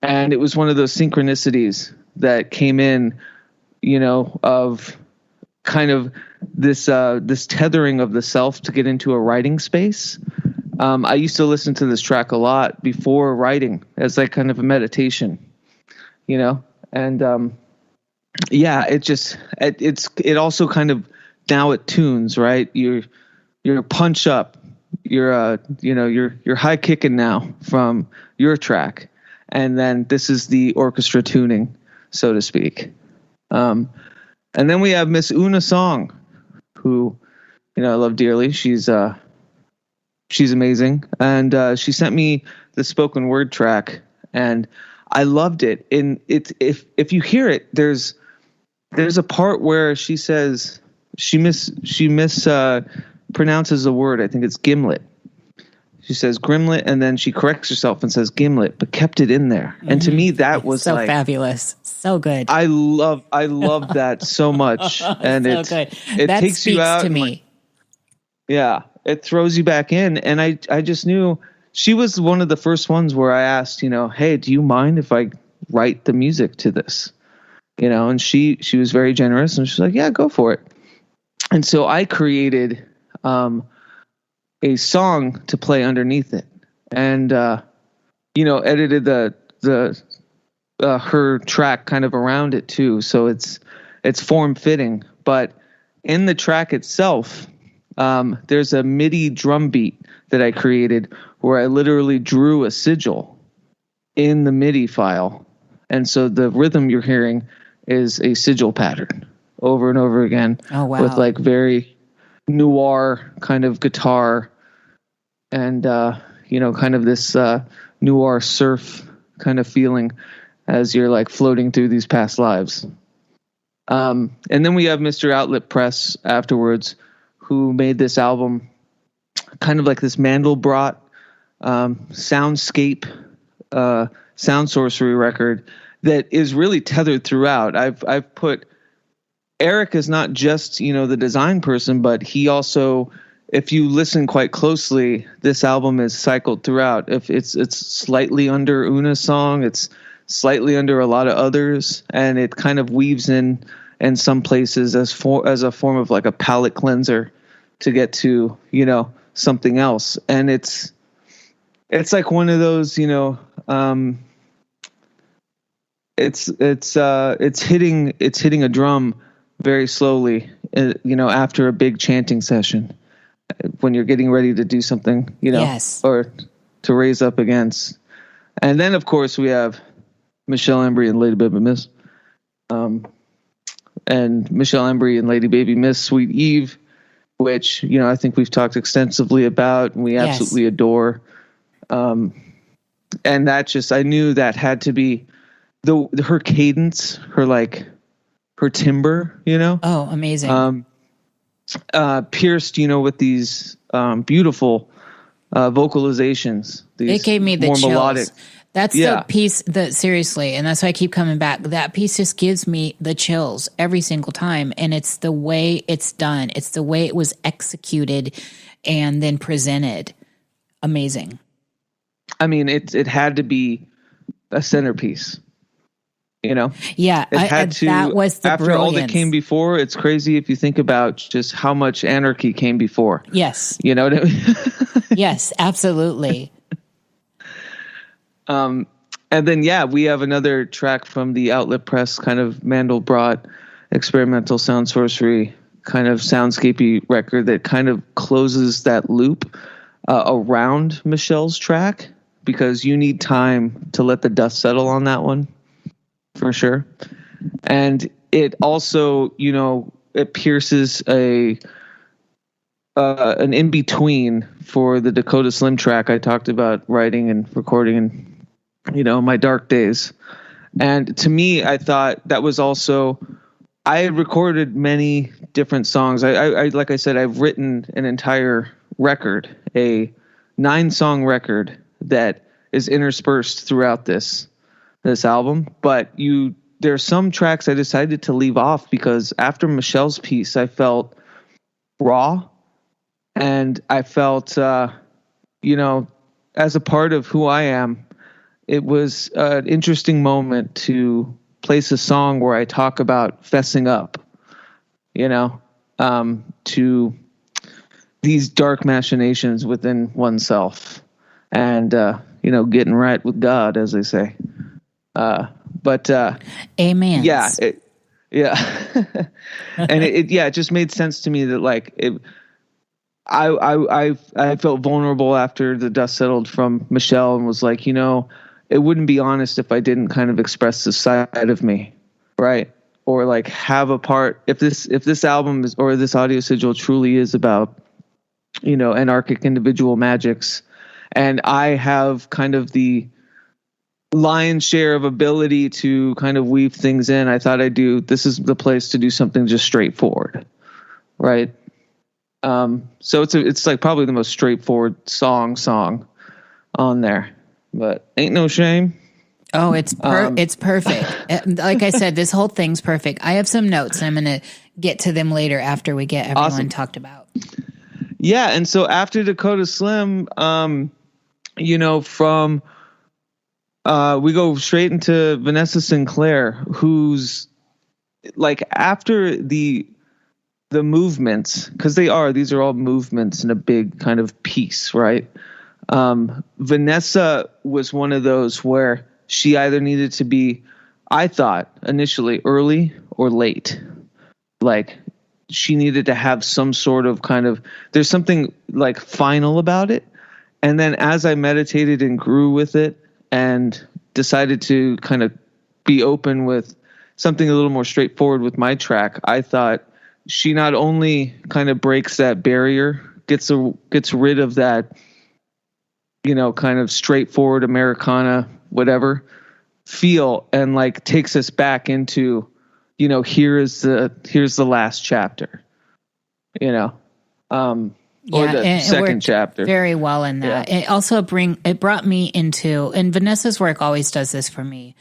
and it was one of those synchronicities that came in, of kind of this tethering of the self to get into a writing space. I used to listen to this track a lot before writing as like kind of a meditation, and it also kind of, now it tunes, right? You're punch up, you're high kicking now from your track, and then this is the orchestra tuning, so to speak. And then we have Miss Una Song, who I love dearly. She's amazing, and she sent me the spoken word track, and I loved it. And if you hear it, there's a part where she says she pronounces a word. I think it's gimlet. She says grimlet, and then she corrects herself and says gimlet, but kept it in there. And to me, that was so fabulous, so good. I love that so much, and so good. It that takes speaks you out to me. It throws you back in, and I just knew she was one of the first ones where I asked, hey, do you mind if I write the music to this? And she was very generous, and she's like, yeah, go for it. And so I created a song to play underneath it, and edited the her track kind of around it too, so it's form fitting. But in the track itself, there's a MIDI drum beat that I created where I literally drew a sigil in the MIDI file, and so the rhythm you're hearing is a sigil pattern over and over again. Oh, wow. With like very noir kind of guitar, and kind of this noir surf kind of feeling as you're like floating through these past lives. And then we have Mr. Outlet Press afterwards, who made this album kind of like this Mandelbrot soundscape sound sorcery record that is really tethered throughout. I've put Eric is not just the design person, but he also, if you listen quite closely, this album is cycled throughout. If it's slightly under Una's song, it's slightly under a lot of others, and it kind of weaves in some places as a form of like a palate cleanser to get to something else. And it's like one of those it's hitting a drum very slowly, after a big chanting session, when you're getting ready to do something, Yes. or to raise up against. And then of course we have Michelle Embry and Lady Baby Miss, and Michelle Embry and Lady Baby Miss Sweet Eve, which I think we've talked extensively about, and we absolutely adore. And that just, I knew that had to be her cadence, her timbre, Oh, amazing. Pierced, with these beautiful vocalizations. It gave me the more chills. melodic. That's the piece that, seriously, and that's why I keep coming back. That piece just gives me the chills every single time, and it's the way it's done. It's the way it was executed and then presented. Amazing. I mean, it had to be a centerpiece. Yeah, it had to. That was the after brilliance. all that came before. It's crazy if you think about just how much anarchy came before. Yes, you know what I mean. Yes, absolutely. And then we have another track from the Outlet Press kind of Mandelbrot experimental sound sorcery kind of soundscapey record that kind of closes that loop around Michelle's track, because you need time to let the dust settle on that one, for sure. And it also, it pierces an in-between for the Dakota Slim track I talked about writing and recording in, my dark days. And to me, I thought that was also I had recorded many different songs. I like I said, I've written an entire record, a 9-song record that is interspersed throughout this album. But there's some tracks I decided to leave off because after Michelle's piece, I felt raw, and I felt, as a part of who I am, it was an interesting moment to place a song where I talk about fessing up, to these dark machinations within oneself and, getting right with God, as they say. Amen. Yeah. And it just made sense to me that like I felt vulnerable after the dust settled from Michelle and was like, it wouldn't be honest if I didn't kind of express this side of me, right? Or like have a part, if this album is, or this audio sigil truly is about, anarchic individual magics, and I have kind of the lion's share of ability to kind of weave things in, I thought this is the place to do something just straightforward, right? So it's like probably the most straightforward song on there, but ain't no shame. Oh, it's perfect. Like I said, this whole thing's perfect. I have some notes. I'm going to get to them later after we get everyone talked about. Yeah, and so after Dakota Slim, from we go straight into Vanessa Sinclair, who's like after the movements, because these are all movements in a big kind of piece, right? Vanessa was one of those where she either needed to be, I thought initially, early or late. Like she needed to have some sort of kind of, there's something like final about it. And then as I meditated and grew with it and decided to kind of be open with something a little more straightforward with my track, I thought she not only kind of breaks that barrier, gets rid of that, kind of straightforward Americana, whatever feel, and like takes us back into, here's the last chapter, or the second chapter. Very well in that. Yeah. It also brought me into, and Vanessa's work always does this for me,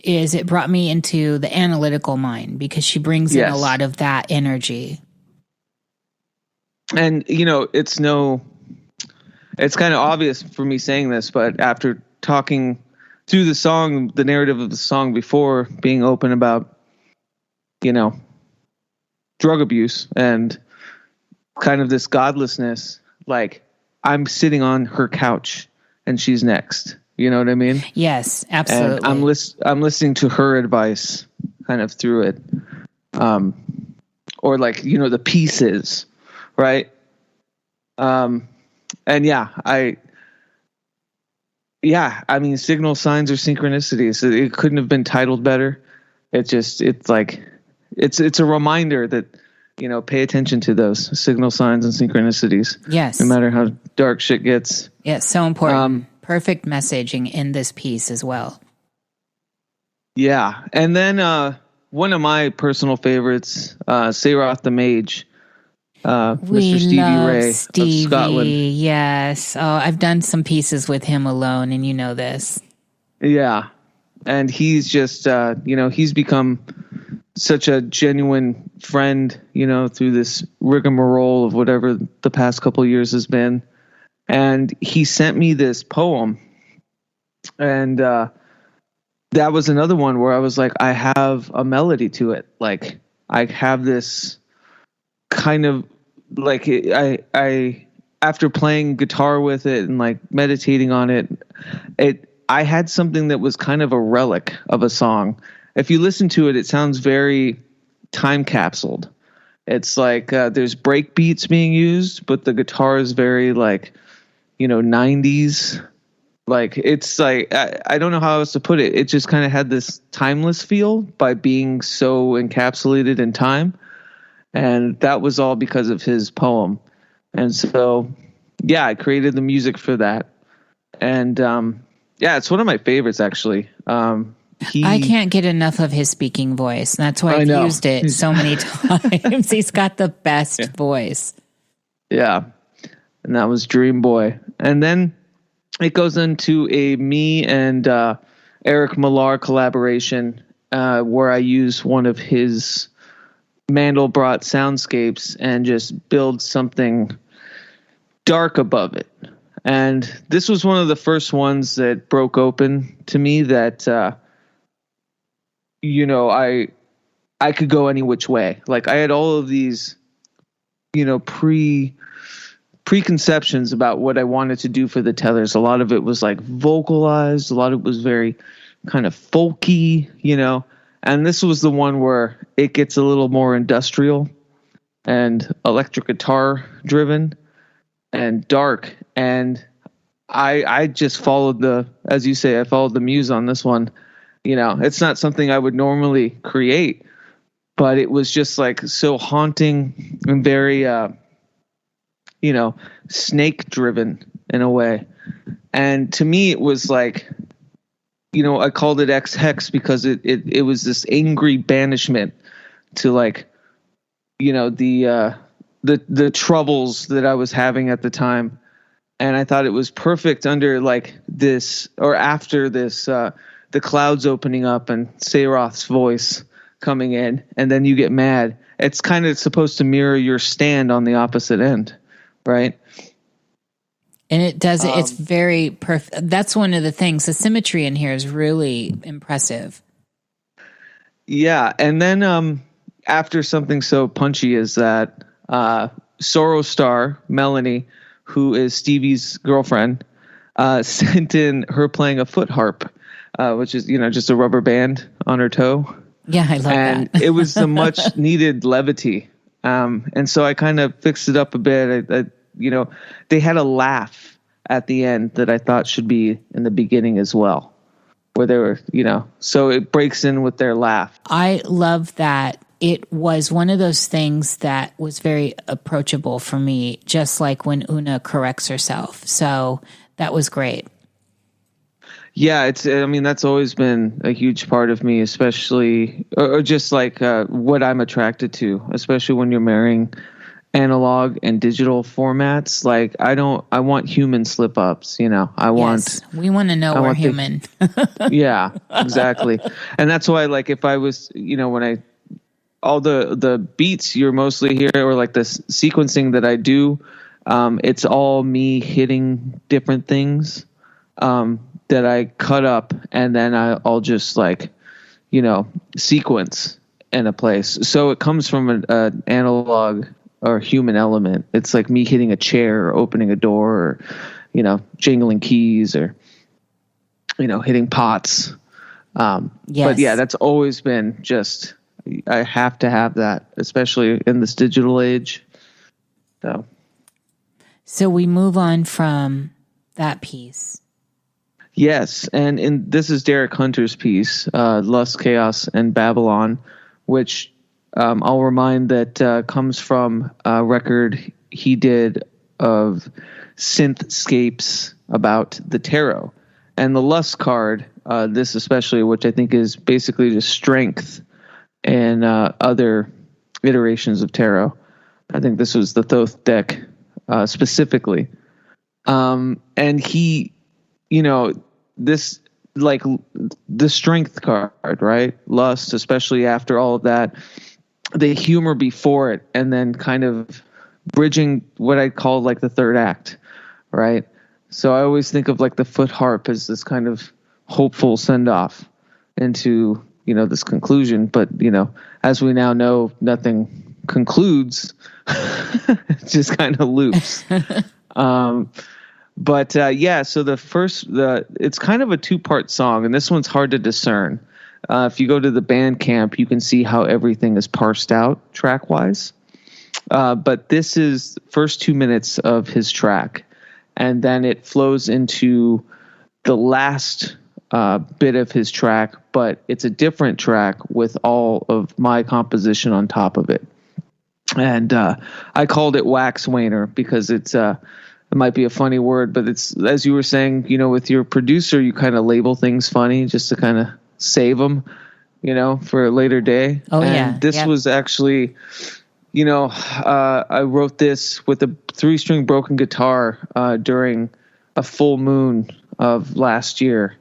is it brought me into the analytical mind because she brings in a lot of that energy. And, it's kind of obvious for me saying this, but after talking through the song, the narrative of the song before, being open about, drug abuse and kind of this godlessness, like I'm sitting on her couch and she's next. You know what I mean? Yes, absolutely. And I'm listening to her advice kind of through it. Or like, the pieces, right? And I mean, signal, signs, or synchronicities. It couldn't have been titled better. It's a reminder that, pay attention to those signal, signs, and synchronicities. Yes. No matter how dark shit gets. Yeah, so important. Perfect messaging in this piece as well. Yeah. And then one of my personal favorites, Seyroth the Mage. Mr. Stevie Ray of Scotland. Yes. Oh, I've done some pieces with him alone, and you know this. Yeah. And he's just, he's become such a genuine friend, through this rigmarole of whatever the past couple of years has been. And he sent me this poem. And that was another one where I was like, I have a melody to it. Like, I have this kind of like I after playing guitar with it and like meditating on it, I had something that was kind of a relic of a song. If you listen to it, it sounds very time capsuled. It's like there's break beats being used, but the guitar is very like, 90s. Like it's like I don't know how else to put it. It just kind of had this timeless feel by being so encapsulated in time. And that was all because of his poem. And so, I created the music for that. And, it's one of my favorites, actually. I can't get enough of his speaking voice. That's why I've used it so many times. He's got the best voice. Yeah. And that was Dream Boy. And then it goes into a me and Eric Millar collaboration where I use one of his Mandelbrot soundscapes and just build something dark above it. And this was one of the first ones that broke open to me that, I could go any which way. Like I had all of these, preconceptions about what I wanted to do for the tethers. A lot of it was like vocalized. A lot of it was very kind of folky, and this was the one where it gets a little more industrial and electric guitar driven and dark. And I just followed as you say, I followed the muse on this one. It's not something I would normally create, but it was just like so haunting and very, snake driven in a way. And to me, it was like, I called it X Hex because it was this angry banishment to like, the troubles that I was having at the time. And I thought it was perfect under like this or after this, the clouds opening up and Seyroth's voice coming in, and then you get mad. It's kind of supposed to mirror your stand on the opposite end, right? And it does it. It's very perfect. That's one of the things. The symmetry in here is really impressive. Yeah. And then after something so punchy as that, Sorrow Star, Melanie, who is Stevie's girlfriend, sent in her playing a foot harp, which is, just a rubber band on her toe. Yeah, I love that. And it was the much needed levity. And so I kind of fixed it up a bit. They had a laugh at the end that I thought should be in the beginning as well, where they were, so it breaks in with their laugh. I love that. It was one of those things that was very approachable for me, just like when Una corrects herself. So that was great. Yeah, that's always been a huge part of me, especially, or just like what I'm attracted to, especially when you're marrying analog and digital formats. Like I want human slip ups, we want to know we're human. Yeah, exactly. And that's why, like, if I was, when all the beats you're mostly here, or like the sequencing that I do, it's all me hitting different things that I cut up, and then I'll just like, sequence in a place. So it comes from an analog or human element. It's like me hitting a chair or opening a door, or, jingling keys, or, hitting pots. Yes. But yeah, that's always been just, I have to have that, especially in this digital age. So we move on from that piece. Yes, and this is Derek Hunter's piece, Lust, Chaos, and Babylon, which I'll remind that comes from a record he did of synthscapes about the tarot. And the Lust card, this especially, which I think is basically just strength and other iterations of tarot. I think this was the Thoth deck specifically. And he, this, like, the strength card, right? Lust, especially after all of that, the humor before it, and then kind of bridging what I call like the third act, right? So I always think of like the foot harp as this kind of hopeful send off into, this conclusion. But, as we now know, nothing concludes. It just kind of loops. But so it's kind of a two-part song, and this one's hard to discern. If you go to the Bandcamp, you can see how everything is parsed out track-wise. But this is the first 2 minutes of his track, and then it flows into the last bit of his track, but it's a different track with all of my composition on top of it. And I called it Wax Wainer because it's it might be a funny word, but it's, as you were saying, with your producer, you kind of label things funny just to kind of save them, for a later day. Oh, and yeah. this was actually, I wrote this with a 3-string broken guitar during a full moon of last year.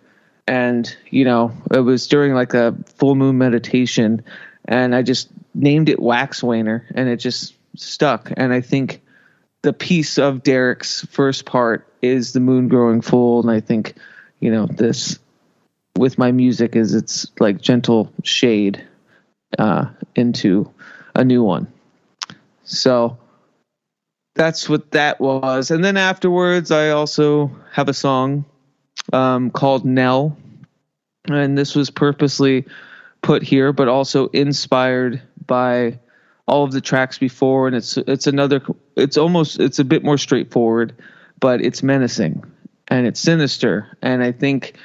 And, it was during like a full moon meditation, and I just named it Wax Waner, and it just stuck. And I think the piece of Derek's first part is the moon growing full. And I think, this with my music is it's like gentle shade into a new one. So that's what that was. And then afterwards, I also have a song called Nell. And this was purposely put here, but also inspired by all of the tracks before. And it's a bit more straightforward, but it's menacing and it's sinister. And I think,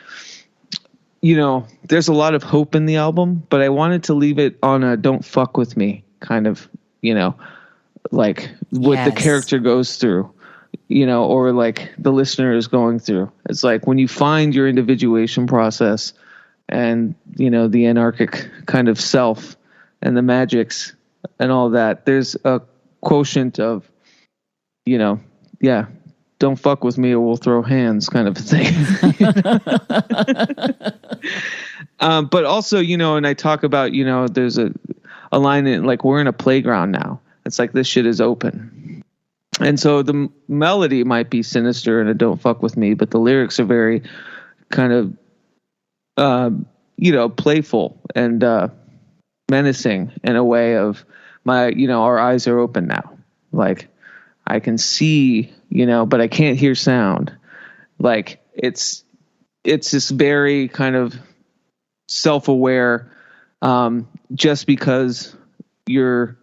there's a lot of hope in the album, but I wanted to leave it on a don't fuck with me kind of, like what the character goes through, or like the listener is going through. It's like when you find your individuation process and, the anarchic kind of self and the magics and all that, there's a quotient of, don't fuck with me or we'll throw hands kind of thing. But also, and I talk about, there's a line in like, we're in a playground now. It's like, this shit is open. And so the melody might be sinister and a don't fuck with me, but the lyrics are very kind of, playful and menacing in a way of our eyes are open now. Like I can see, but I can't hear sound. Like it's this very kind of self-aware, just because you're,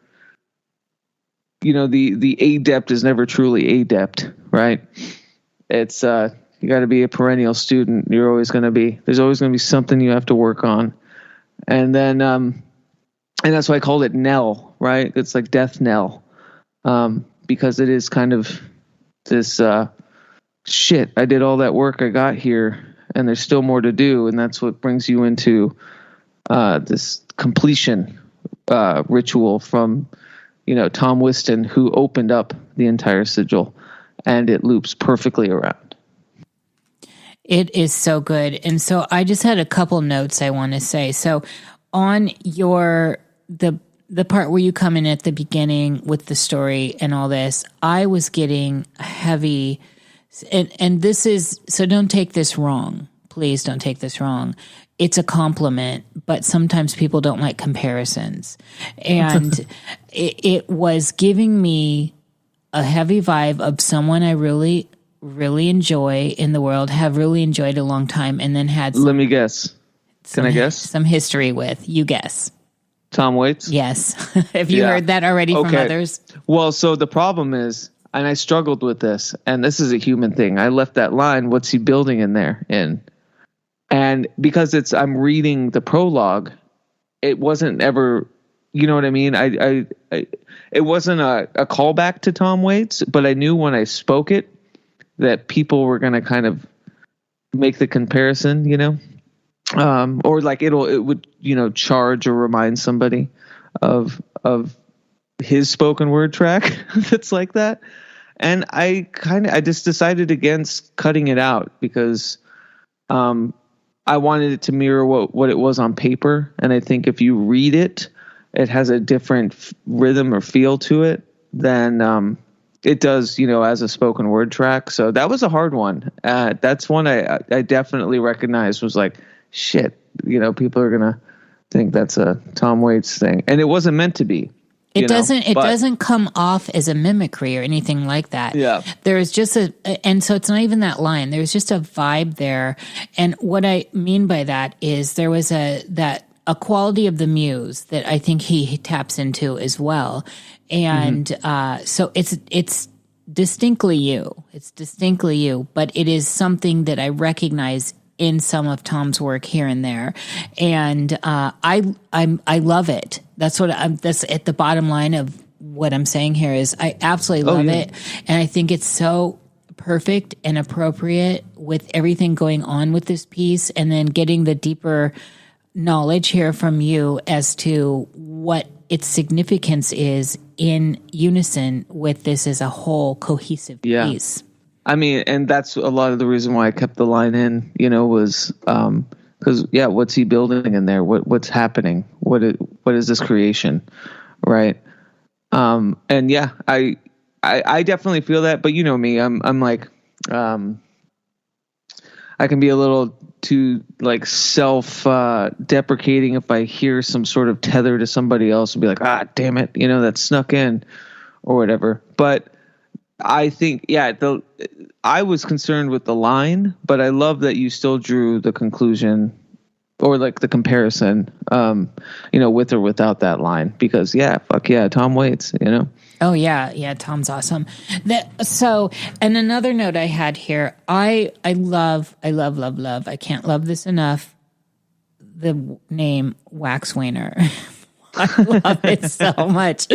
the adept is never truly adept, right? It's, you got to be a perennial student. There's always going to be something you have to work on. And then, and that's why I called it Knell, right? It's like death knell. Because it is kind of this, shit, I did all that work, I got here, and there's still more to do. And that's what brings you into, this completion, ritual from, Tom Wiston, who opened up the entire sigil, and it loops perfectly around. It is so good. And so I just had a couple notes I want to say. So on the part where you come in at the beginning with the story and all this, I was getting heavy, and this is, so don't take this wrong. Please don't take this wrong. It's a compliment, but sometimes people don't like comparisons. And it was giving me a heavy vibe of someone I really, really enjoy in the world, have really enjoyed a long time, and then had let me guess. Can I guess? Some history with. You guess. Tom Waits? Yes. Have you heard that already from others? Well, so the problem is, and I struggled with this, and this is a human thing. I left that line, what's he building in there? And because I'm reading the prologue, it wasn't ever, you know what I mean? It wasn't a callback to Tom Waits, but I knew when I spoke it that people were going to kind of make the comparison, or like it would, charge or remind somebody of his spoken word track that's like that. And I just decided against cutting it out because, I wanted it to mirror what it was on paper. And I think if you read it, it has a different rhythm or feel to it than, it does, as a spoken word track. So that was a hard one. That's one I definitely recognized was like, shit, people are going to think that's a Tom Waits thing. And it wasn't meant to be. It doesn't come off as a mimicry or anything like that. Yeah. There's just and so it's not even that line. There's just a vibe there. And what I mean by that is there was a quality of the muse that I think he taps into as well. And so it's distinctly you. It's distinctly you, but it is something that I recognize in some of Tom's work here and there. And I love it. That's that's at the bottom line of what I'm saying here is I absolutely love it. And I think it's so perfect and appropriate with everything going on with this piece, and then getting the deeper knowledge here from you as to what its significance is in unison with this as a whole cohesive piece. I mean, and that's a lot of the reason why I kept the line in, was because what's he building in there? What's happening? What is this creation, right? And I definitely feel that, but you know me, I'm like, I can be a little too like self deprecating if I hear some sort of tether to somebody else and be like, damn it, that snuck in or whatever. But I think, I was concerned with the line, but I love that you still drew the conclusion or like the comparison, with or without that line, because Tom Waits, Oh yeah, Tom's awesome. And another note I had here, I love, I can't love this enough, the name Waxwainer. I love it so much.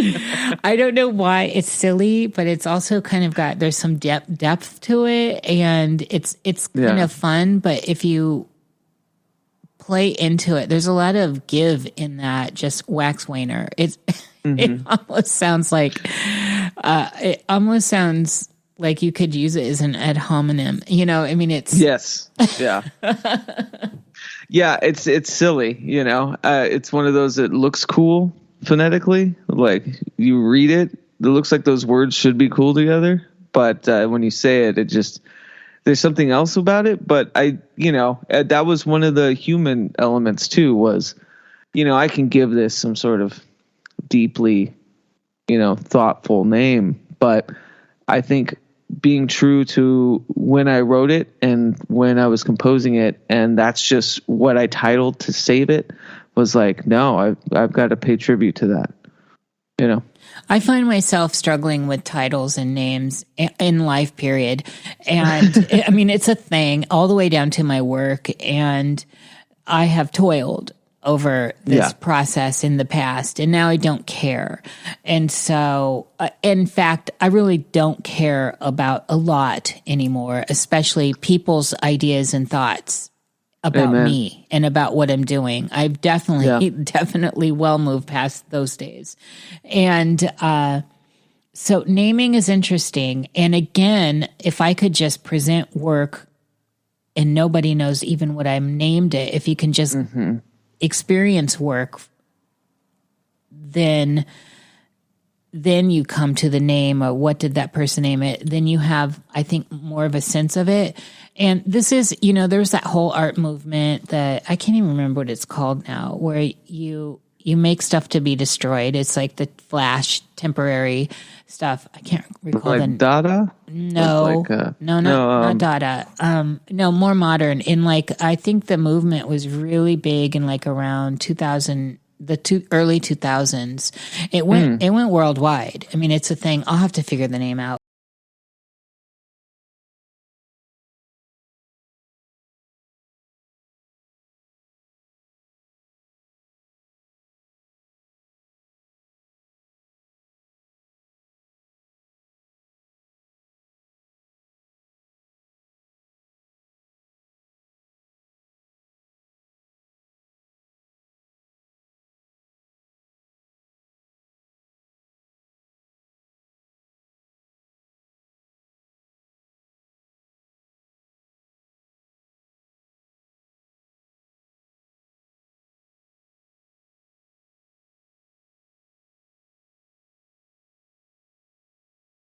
I don't know why it's silly, but it's also kind of there's some depth to it, and it's kind of fun. But if you play into it, there's a lot of give in that. Just Waxwainer. It almost sounds like you could use it as an ad hominem. I mean, it's yes, yeah. Yeah, it's silly, it's one of those that looks cool phonetically. Like you read it, it looks like those words should be cool together. But when you say it, there's something else about it. But that was one of the human elements too, was, I can give this some sort of deeply, thoughtful name. But I think being true to when I wrote it and when I was composing it, and that's just what I titled to save it, was like, no, I've got to pay tribute to that. I find myself struggling with titles and names in life, period. And I mean, it's a thing all the way down to my work. And I have toiled over this process in the past, and now I don't care. And so, in fact, I really don't care about a lot anymore, especially people's ideas and thoughts about me and about what I'm doing. I've definitely well moved past those days. And so naming is interesting. And again, if I could just present work and nobody knows even what I named it, if you can just experience work, then you come to the name, or what did that person name it? Then you have, I think, more of a sense of it. And this is, there's that whole art movement that I can't even remember what it's called now, where you make stuff to be destroyed. It's like the flash temporary stuff. I can't recall like Dada? No, not Dada. No, more modern. In I think the movement was really big in around 2000, early 2000s. It went worldwide. I mean, it's a thing. I'll have to figure the name out.